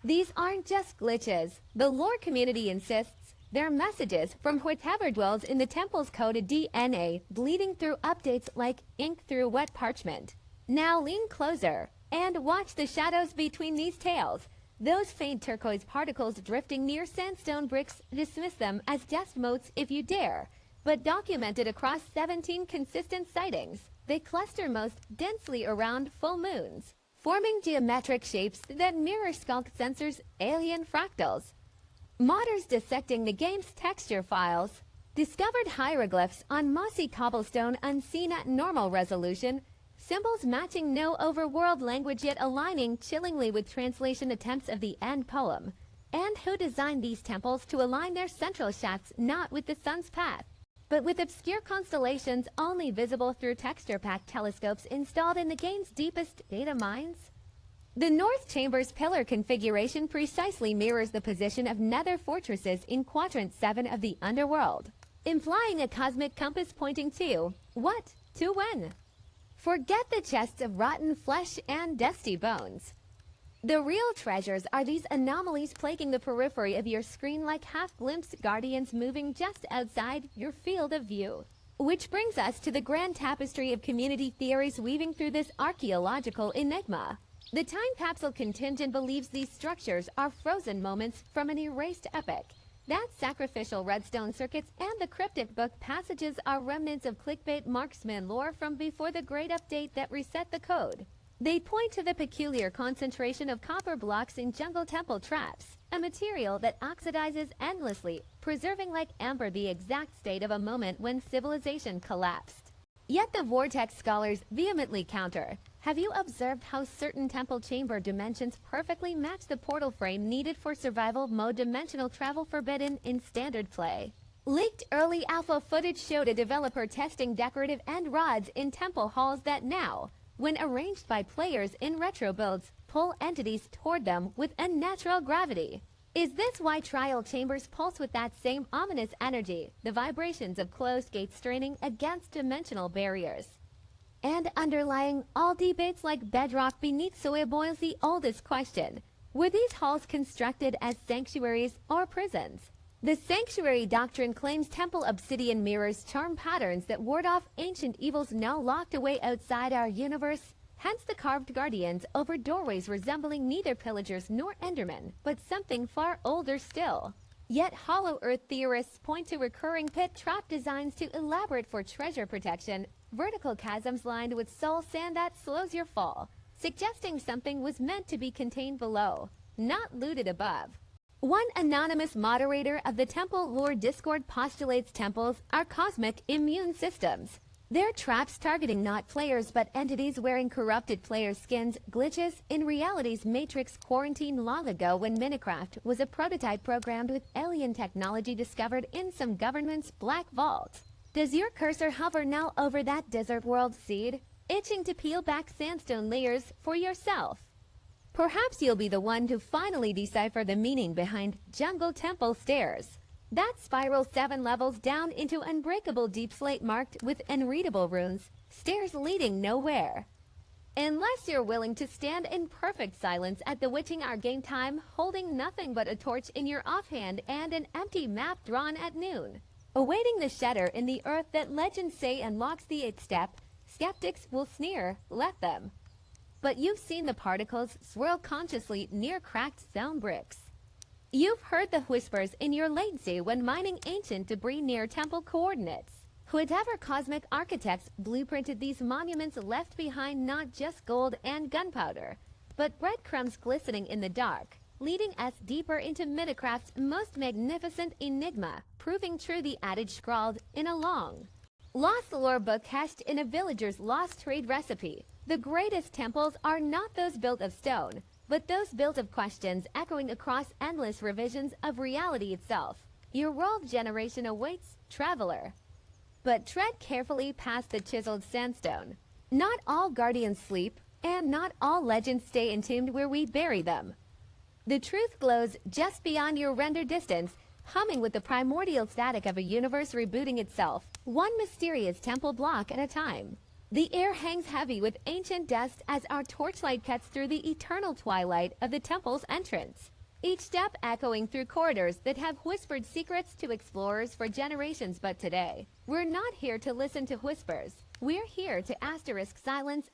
These aren't just glitches. The lore community insists they're messages from whatever dwells in the temple's coded DNA, bleeding through updates like ink through wet parchment. Now lean closer and watch the shadows between these tales. Those faint turquoise particles drifting near sandstone bricks, dismiss them as dust motes if you dare, but documented across 17 consistent sightings. They cluster most densely around full moons, forming geometric shapes that mirror Skulk Sensor's alien fractals. Modders dissecting the game's texture files discovered hieroglyphs on mossy cobblestone unseen at normal resolution, symbols matching no overworld language yet aligning chillingly with translation attempts of the end poem. And who designed these temples to align their central shafts not with the sun's path, but with obscure constellations only visible through texture pack telescopes installed in the game's deepest data mines? The North Chamber's pillar configuration precisely mirrors the position of nether fortresses in Quadrant 7 of the Underworld, implying a cosmic compass pointing to what? To when? Forget the chests of rotten flesh and dusty bones. The real treasures are these anomalies plaguing the periphery of your screen like half-glimpsed guardians moving just outside your field of view. Which brings us to the grand tapestry of community theories weaving through this archaeological enigma. The time capsule contingent believes these structures are frozen moments from an erased epic. That sacrificial redstone circuits and the cryptic book passages are remnants of clickbait marksman lore from before the great update that reset the code. They point to the peculiar concentration of copper blocks in jungle temple traps, a material that oxidizes endlessly, preserving like amber the exact state of a moment when civilization collapsed. Yet the Vortex scholars vehemently counter. Have you observed how certain temple chamber dimensions perfectly match the portal frame needed for survival mode dimensional travel forbidden in standard play? Leaked early alpha footage showed a developer testing decorative end rods in temple halls that now, when arranged by players in retro builds, pull entities toward them with unnatural gravity. Is this why trial chambers pulse with that same ominous energy, the vibrations of closed gates straining against dimensional barriers? And underlying all debates like bedrock beneath soil boils the oldest question. Were these halls constructed as sanctuaries or prisons? The sanctuary doctrine claims temple obsidian mirrors charm patterns that ward off ancient evils now locked away outside our universe. Hence the carved guardians over doorways resembling neither pillagers nor endermen, but something far older still. Yet Hollow Earth theorists point to recurring pit trap designs too elaborate for treasure protection, vertical chasms lined with soul sand that slows your fall, suggesting something was meant to be contained below, not looted above. One anonymous moderator of the Temple Lore Discord postulates temples are cosmic immune systems. They're traps targeting not players but entities wearing corrupted players' skins, glitches in reality's matrix quarantine long ago when Minecraft was a prototype programmed with alien technology discovered in some government's black vault. Does your cursor hover now over that desert world seed, itching to peel back sandstone layers for yourself? Perhaps you'll be the one to finally decipher the meaning behind Jungle Temple Stairs. That spiral 7 levels down into unbreakable deep slate marked with unreadable runes, stairs leading nowhere. Unless you're willing to stand in perfect silence at the witching hour game time, holding nothing but a torch in your offhand and an empty map drawn at noon. Awaiting the shudder in the earth that legends say unlocks the 8th step, skeptics will sneer, let them. But you've seen the particles swirl consciously near cracked stone bricks. You've heard the whispers in your latency when mining ancient debris near temple coordinates. Whatever cosmic architects blueprinted these monuments left behind not just gold and gunpowder, but breadcrumbs glistening in the dark, leading us deeper into Minecraft's most magnificent enigma, proving true the adage scrawled in a long, lost lore book cached in a villager's lost trade recipe. The greatest temples are not those built of stone, but those built of questions echoing across endless revisions of reality itself. Your world generation awaits, traveler. But tread carefully past the chiseled sandstone. Not all guardians sleep, and not all legends stay entombed where we bury them. The truth glows just beyond your rendered distance, humming with the primordial static of a universe rebooting itself, one mysterious temple block at a time. The air hangs heavy with ancient dust as our torchlight cuts through the eternal twilight of the temple's entrance. Each step echoing through corridors that have whispered secrets to explorers for generations, but today, we're not here to listen to whispers. We're here to silence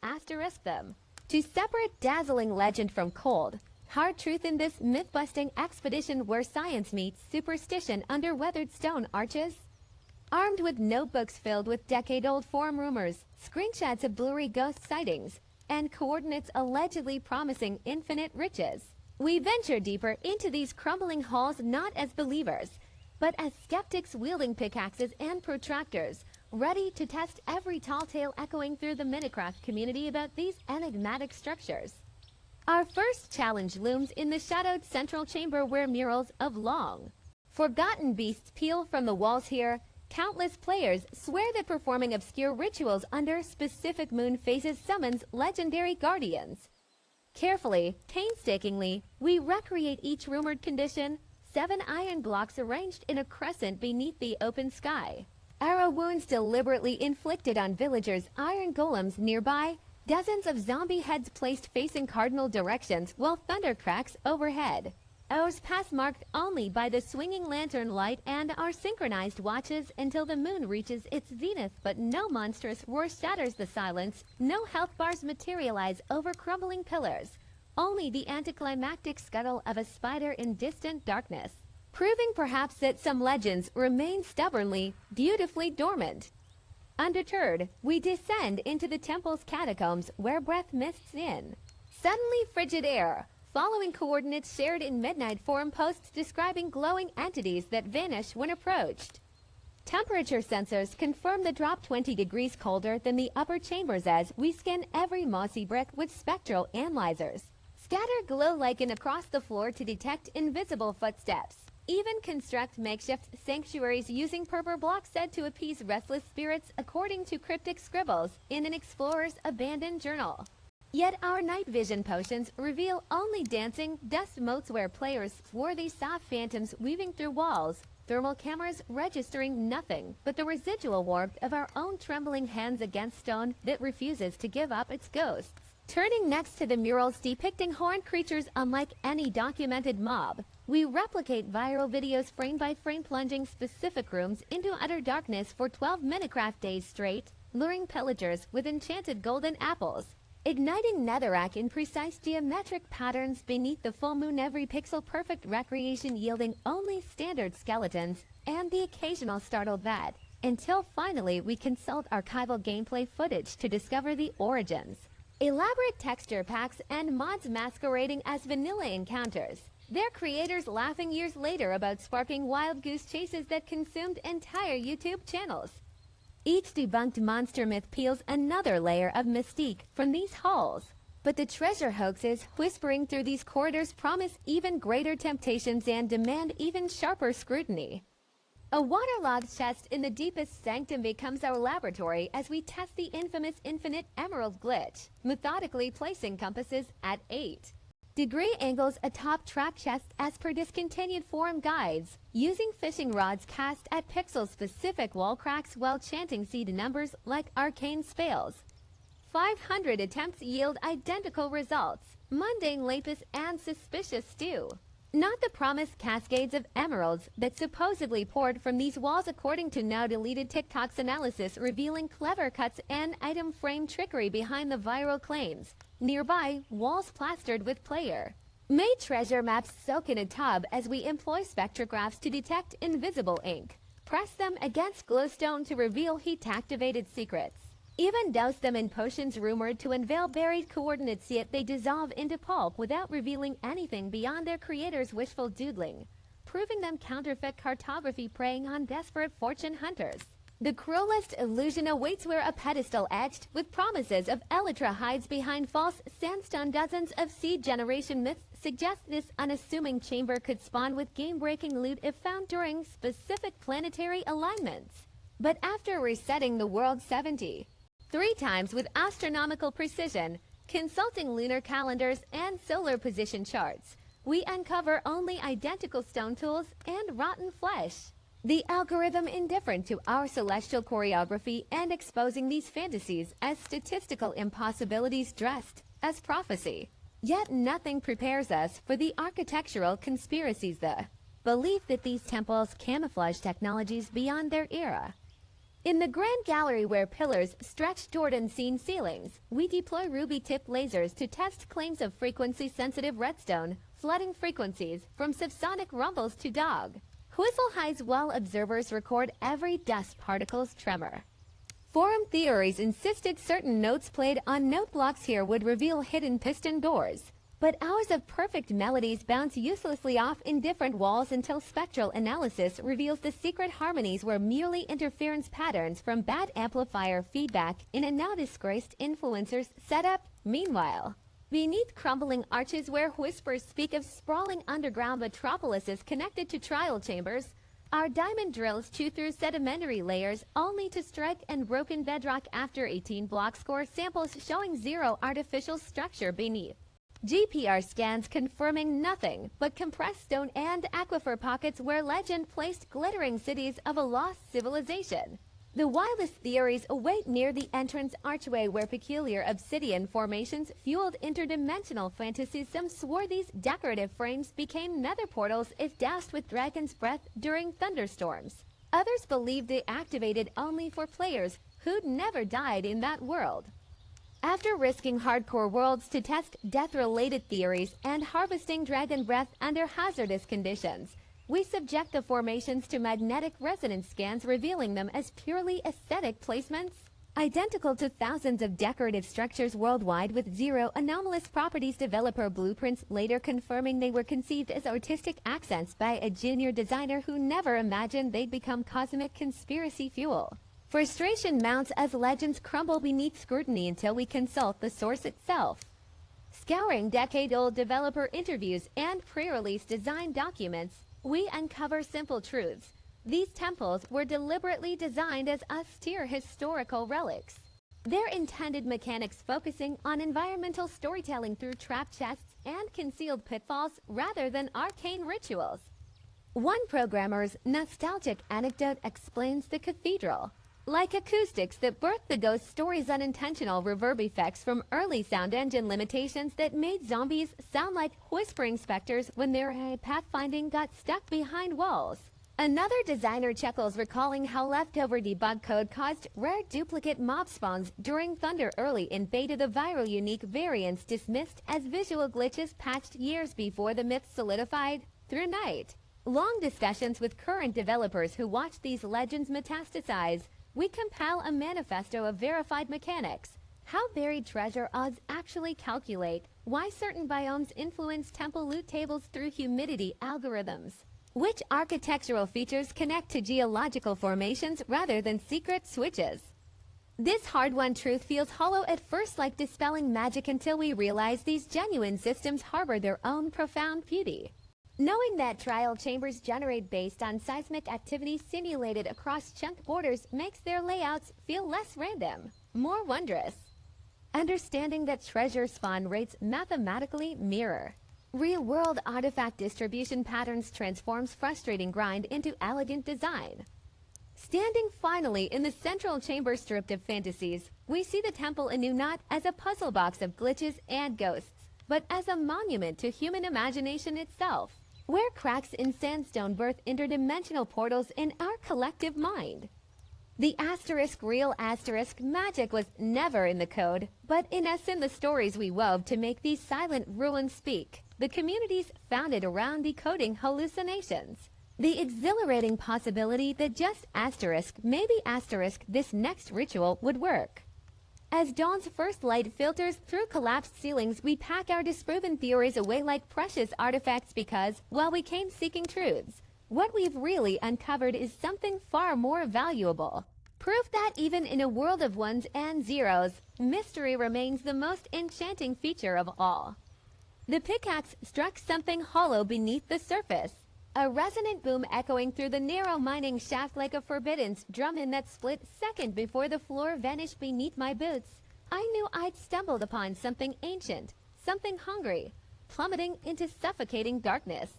them. To separate dazzling legend from cold, hard truth in this myth-busting expedition where science meets superstition under weathered stone arches. Armed with notebooks filled with decade-old forum rumors, screenshots of blurry ghost sightings, and coordinates allegedly promising infinite riches, we venture deeper into these crumbling halls not as believers, but as skeptics wielding pickaxes and protractors, ready to test every tall tale echoing through the Minecraft community about these enigmatic structures. Our first challenge looms in the shadowed central chamber where murals of long forgotten beasts peel from the walls here. Countless players swear that performing obscure rituals under specific moon phases summons legendary guardians. Carefully, painstakingly, we recreate each rumored condition, 7 iron blocks arranged in a crescent beneath the open sky. Arrow wounds deliberately inflicted on villagers' iron golems nearby, dozens of zombie heads placed facing cardinal directions while thunder cracks overhead. Hours pass marked only by the swinging lantern light and our synchronized watches until the moon reaches its zenith, but no monstrous roar shatters the silence, no health bars materialize over crumbling pillars, only the anticlimactic scuttle of a spider in distant darkness, proving perhaps that some legends remain stubbornly, beautifully dormant. Undeterred, we descend into the temple's catacombs where breath mists in. Suddenly frigid air, following coordinates shared in midnight forum posts describing glowing entities that vanish when approached. Temperature sensors confirm the drop 20 degrees colder than the upper chambers as we scan every mossy brick with spectral analyzers. Scatter glow lichen across the floor to detect invisible footsteps. Even construct makeshift sanctuaries using purple blocks said to appease restless spirits according to cryptic scribbles in an explorer's abandoned journal. Yet our night vision potions reveal only dancing dust motes where players swarthy soft phantoms weaving through walls, thermal cameras registering nothing but the residual warmth of our own trembling hands against stone that refuses to give up its ghosts. Turning next to the murals depicting horned creatures unlike any documented mob, we replicate viral videos frame by frame plunging specific rooms into utter darkness for 12 Minecraft days straight, luring pillagers with enchanted golden apples. Igniting netherrack in precise geometric patterns beneath the full moon, every pixel perfect recreation yielding only standard skeletons and the occasional startled vat, until finally we consult archival gameplay footage to discover the origins. Elaborate texture packs and mods masquerading as vanilla encounters, their creators laughing years later about sparking wild goose chases that consumed entire YouTube channels. Each debunked monster myth peels another layer of mystique from these halls. But the treasure hoaxes whispering through these corridors promise even greater temptations and demand even sharper scrutiny. A waterlogged chest in the deepest sanctum becomes our laboratory as we test the infamous infinite emerald glitch, methodically placing compasses at 8 degree angles atop trap chests as per discontinued forum guides, using fishing rods cast at pixel-specific wall cracks while chanting seed numbers like arcane spells. 500 attempts yield identical results. Mundane lapis and suspicious stew. Not the promised cascades of emeralds that supposedly poured from these walls according to now deleted TikTok's analysis revealing clever cuts and item frame trickery behind the viral claims. Nearby, walls plastered with player. May treasure maps soak in a tub as we employ spectrographs to detect invisible ink. Press them against glowstone to reveal heat-activated secrets. Even douse them in potions rumored to unveil buried coordinates, yet they dissolve into pulp without revealing anything beyond their creator's wishful doodling, proving them counterfeit cartography preying on desperate fortune hunters. The cruelest illusion awaits where a pedestal etched with promises of elytra hides behind false sandstone. Dozens of seed generation myths suggest this unassuming chamber could spawn with game-breaking loot if found during specific planetary alignments. But after resetting the world 73 times with astronomical precision, consulting lunar calendars and solar position charts, we uncover only identical stone tools and rotten flesh. The algorithm indifferent to our celestial choreography and exposing these fantasies as statistical impossibilities dressed as prophecy. Yet nothing prepares us for the architectural conspiracies, the belief that these temples camouflage technologies beyond their era. In the grand gallery where pillars stretch toward unseen ceilings, we deploy ruby-tipped lasers to test claims of frequency-sensitive redstone, flooding frequencies from subsonic rumbles to dog whistle highs while observers record every dust particle's tremor. Forum theories insisted certain notes played on note blocks here would reveal hidden piston doors. But hours of perfect melodies bounce uselessly off indifferent walls until spectral analysis reveals the secret harmonies were merely interference patterns from bad amplifier feedback in a now disgraced influencer's setup. Meanwhile, beneath crumbling arches where whispers speak of sprawling underground metropolises connected to trial chambers, our diamond drills chew through sedimentary layers only to strike unbroken bedrock after 18 block score samples showing zero artificial structure beneath. GPR scans confirming nothing but compressed stone and aquifer pockets where legend placed glittering cities of a lost civilization. The wildest theories await near the entrance archway where peculiar obsidian formations fueled interdimensional fantasies. Some swore these decorative frames became nether portals if doused with dragon's breath during thunderstorms. Others believed they activated only for players who'd never died in that world. After risking hardcore worlds to test death-related theories and harvesting dragon breath under hazardous conditions, we subject the formations to magnetic resonance scans revealing them as purely aesthetic placements, identical to thousands of decorative structures worldwide with zero anomalous properties. Developer blueprints later confirming they were conceived as artistic accents by a junior designer who never imagined they'd become cosmic conspiracy fuel. Frustration mounts as legends crumble beneath scrutiny until we consult the source itself. Scouring decade-old developer interviews and pre-release design documents, we uncover simple truths. These temples were deliberately designed as austere historical relics. Their intended mechanics focusing on environmental storytelling through trap chests and concealed pitfalls rather than arcane rituals. One programmer's nostalgic anecdote explains the cathedral. Like acoustics that birthed the ghost story's unintentional reverb effects from early sound engine limitations that made zombies sound like whispering specters when their pathfinding got stuck behind walls. Another designer chuckles recalling how leftover debug code caused rare duplicate mob spawns during Thunder early in beta. The viral unique variants dismissed as visual glitches patched years before the myth solidified through night. Long discussions with current developers who watched these legends metastasize, we compile a manifesto of verified mechanics, how buried treasure odds actually calculate, why certain biomes influence temple loot tables through humidity algorithms, which architectural features connect to geological formations rather than secret switches. This hard-won truth feels hollow at first, like dispelling magic, until we realize these genuine systems harbor their own profound beauty. Knowing that trial chambers generate based on seismic activity simulated across chunk borders makes their layouts feel less random, more wondrous. Understanding that treasure spawn rates mathematically mirror real-world artifact distribution patterns transforms frustrating grind into elegant design. Standing finally in the central chamber stripped of fantasies, we see the temple anew not as a puzzle box of glitches and ghosts, but as a monument to human imagination itself, where cracks in sandstone birth interdimensional portals in our collective mind. The real magic was never in the code, but in essence the stories we wove to make these silent ruins speak, the communities founded around decoding hallucinations. The exhilarating possibility that just maybe this next ritual would work. As dawn's first light filters through collapsed ceilings, we pack our disproven theories away like precious artifacts because, while we came seeking truths, what we've really uncovered is something far more valuable. Proof that even in a world of ones and zeros, mystery remains the most enchanting feature of all. The pickaxe struck something hollow beneath the surface, a resonant boom echoing through the narrow mining shaft like a forbidden drum in that split second before the floor vanished beneath my boots. I knew I'd stumbled upon something ancient, something hungry, plummeting into suffocating darkness.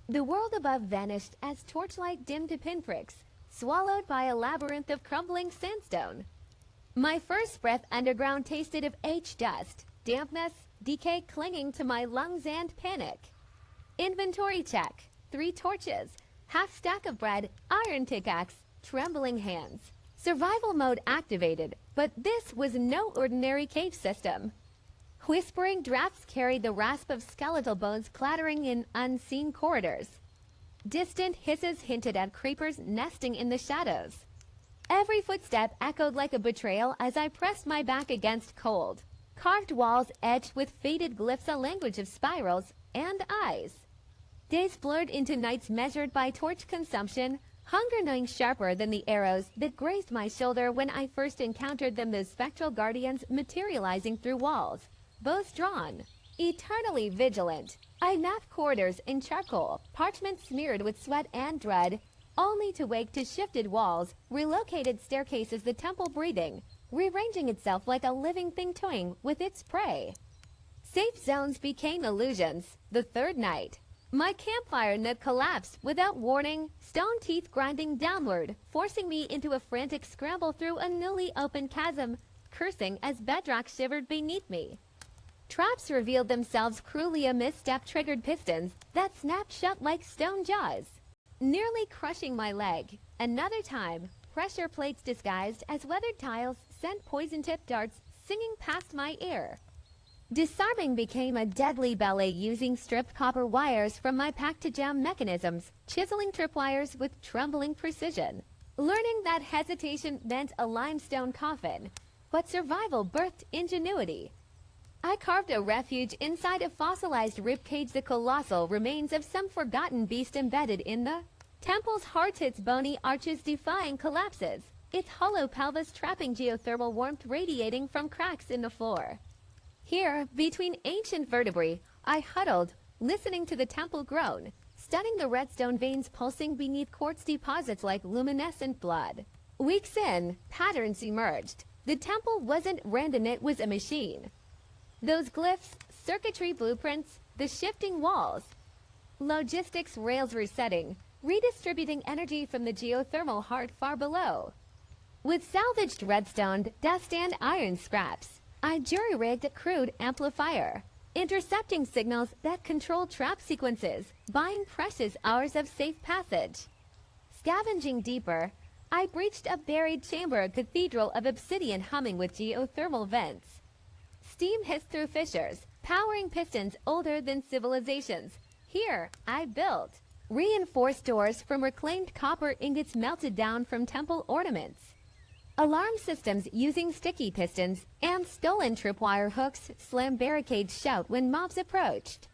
The world above vanished as torchlight dimmed to pinpricks, swallowed by a labyrinth of crumbling sandstone. My first breath underground tasted of dust, dampness, decay clinging to my lungs and panic. Inventory check. 3 torches, half stack of bread, iron pickaxe, trembling hands. Survival mode activated, but this was no ordinary cave system. Whispering drafts carried the rasp of skeletal bones clattering in unseen corridors. Distant hisses hinted at creepers nesting in the shadows. Every footstep echoed like a betrayal as I pressed my back against cold. Carved walls etched with faded glyphs, a language of spirals and eyes. Days blurred into nights measured by torch consumption, hunger gnawing sharper than the arrows that grazed my shoulder when I first encountered them, those spectral guardians materializing through walls, bows drawn, eternally vigilant. I mapped corridors in charcoal, parchment smeared with sweat and dread, only to wake to shifted walls, relocated staircases, the temple breathing, rearranging itself like a living thing toying with its prey. Safe zones became illusions. The third night, my campfire nook collapsed without warning, stone teeth grinding downward, forcing me into a frantic scramble through a newly opened chasm, cursing as bedrock shivered beneath me. Traps revealed themselves cruelly, a misstep triggered pistons that snapped shut like stone jaws, nearly crushing my leg. Another time, pressure plates disguised as weathered tiles sent poison-tipped darts singing past my ear. Disarming became a deadly ballet, using stripped copper wires from my pack-to-jam mechanisms, chiseling tripwires with trembling precision. Learning that hesitation meant a limestone coffin, but survival birthed ingenuity. I carved a refuge inside a fossilized ribcage, the colossal remains of some forgotten beast embedded in the temple's heart, its bony arches defying collapses, its hollow pelvis trapping geothermal warmth radiating from cracks in the floor. Here, between ancient vertebrae, I huddled, listening to the temple groan, studying the redstone veins pulsing beneath quartz deposits like luminescent blood. Weeks in, patterns emerged. The temple wasn't random, it was a machine. Those glyphs, circuitry blueprints, the shifting walls. Logistics rails resetting, redistributing energy from the geothermal heart far below. With salvaged redstone, dust and iron scraps, I jury-rigged a crude amplifier, intercepting signals that control trap sequences, buying precious hours of safe passage. Scavenging deeper, I breached a buried chamber, a cathedral of obsidian humming with geothermal vents. Steam hissed through fissures, powering pistons older than civilizations. Here, I built reinforced doors from reclaimed copper ingots melted down from temple ornaments. Alarm systems using sticky pistons and stolen tripwire hooks slam barricades shout when mobs approached.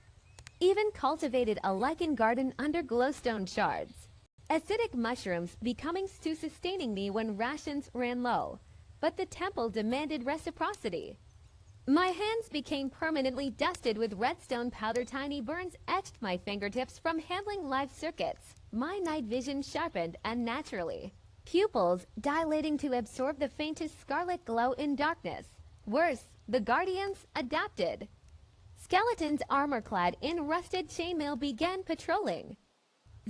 Even cultivated a lichen garden under glowstone shards. Acidic mushrooms becoming stew, sustaining me when rations ran low. But the temple demanded reciprocity. My hands became permanently dusted with redstone powder, tiny burns etched my fingertips from handling live circuits. My night vision sharpened unnaturally. Pupils dilating to absorb the faintest scarlet glow in darkness. Worse, the guardians adapted. Skeletons armor-clad in rusted chainmail began patrolling.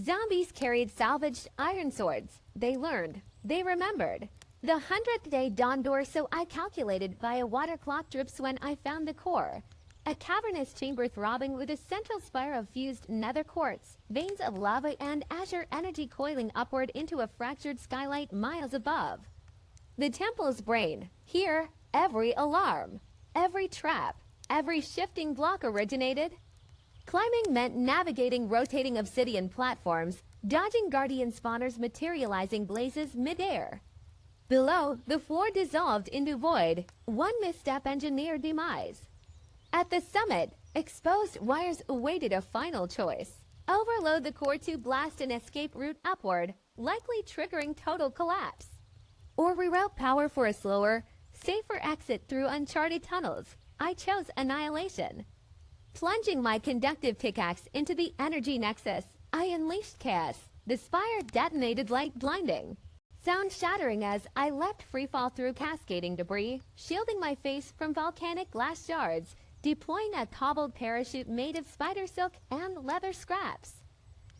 Zombies carried salvaged iron swords. They learned They remembered. The 100th day dawned door, so I calculated by a water clock drips when I found the core. A cavernous chamber throbbing with a central spire of fused nether quartz, veins of lava and azure energy coiling upward into a fractured skylight miles above. The temple's brain. Here, every alarm, every trap, every shifting block originated. Climbing meant navigating rotating obsidian platforms, dodging guardian spawners materializing blazes midair. Below, the floor dissolved into void, one misstep engineered demise. At the summit, exposed wires awaited a final choice. Overload the core to blast an escape route upward, likely triggering total collapse. Or reroute power for a slower, safer exit through uncharted tunnels. I chose annihilation. Plunging my conductive pickaxe into the energy nexus, I unleashed chaos. The spire detonated like blinding. Sound shattering as I leapt freefall through cascading debris, shielding my face from volcanic glass shards, deploying a cobbled parachute made of spider silk and leather scraps.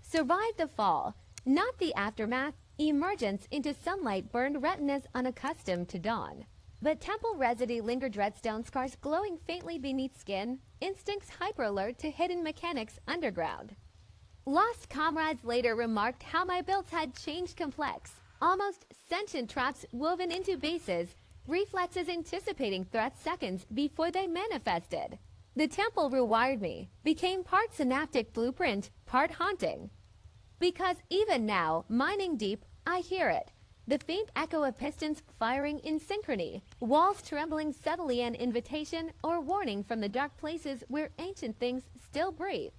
Survived the fall, not the aftermath. Emergence into sunlight burned retinas unaccustomed to dawn. But temple residue lingered redstone scars glowing faintly beneath skin, instincts hyper-alert to hidden mechanics underground. Lost comrades later remarked how my builds had changed complex, almost sentient traps woven into bases, reflexes anticipating threats seconds before they manifested. The temple rewired me, became part synaptic blueprint, part haunting. Because even now, mining deep, I hear it. The faint echo of pistons firing in synchrony, walls trembling subtly, an invitation or warning from the dark places where ancient things still breathe.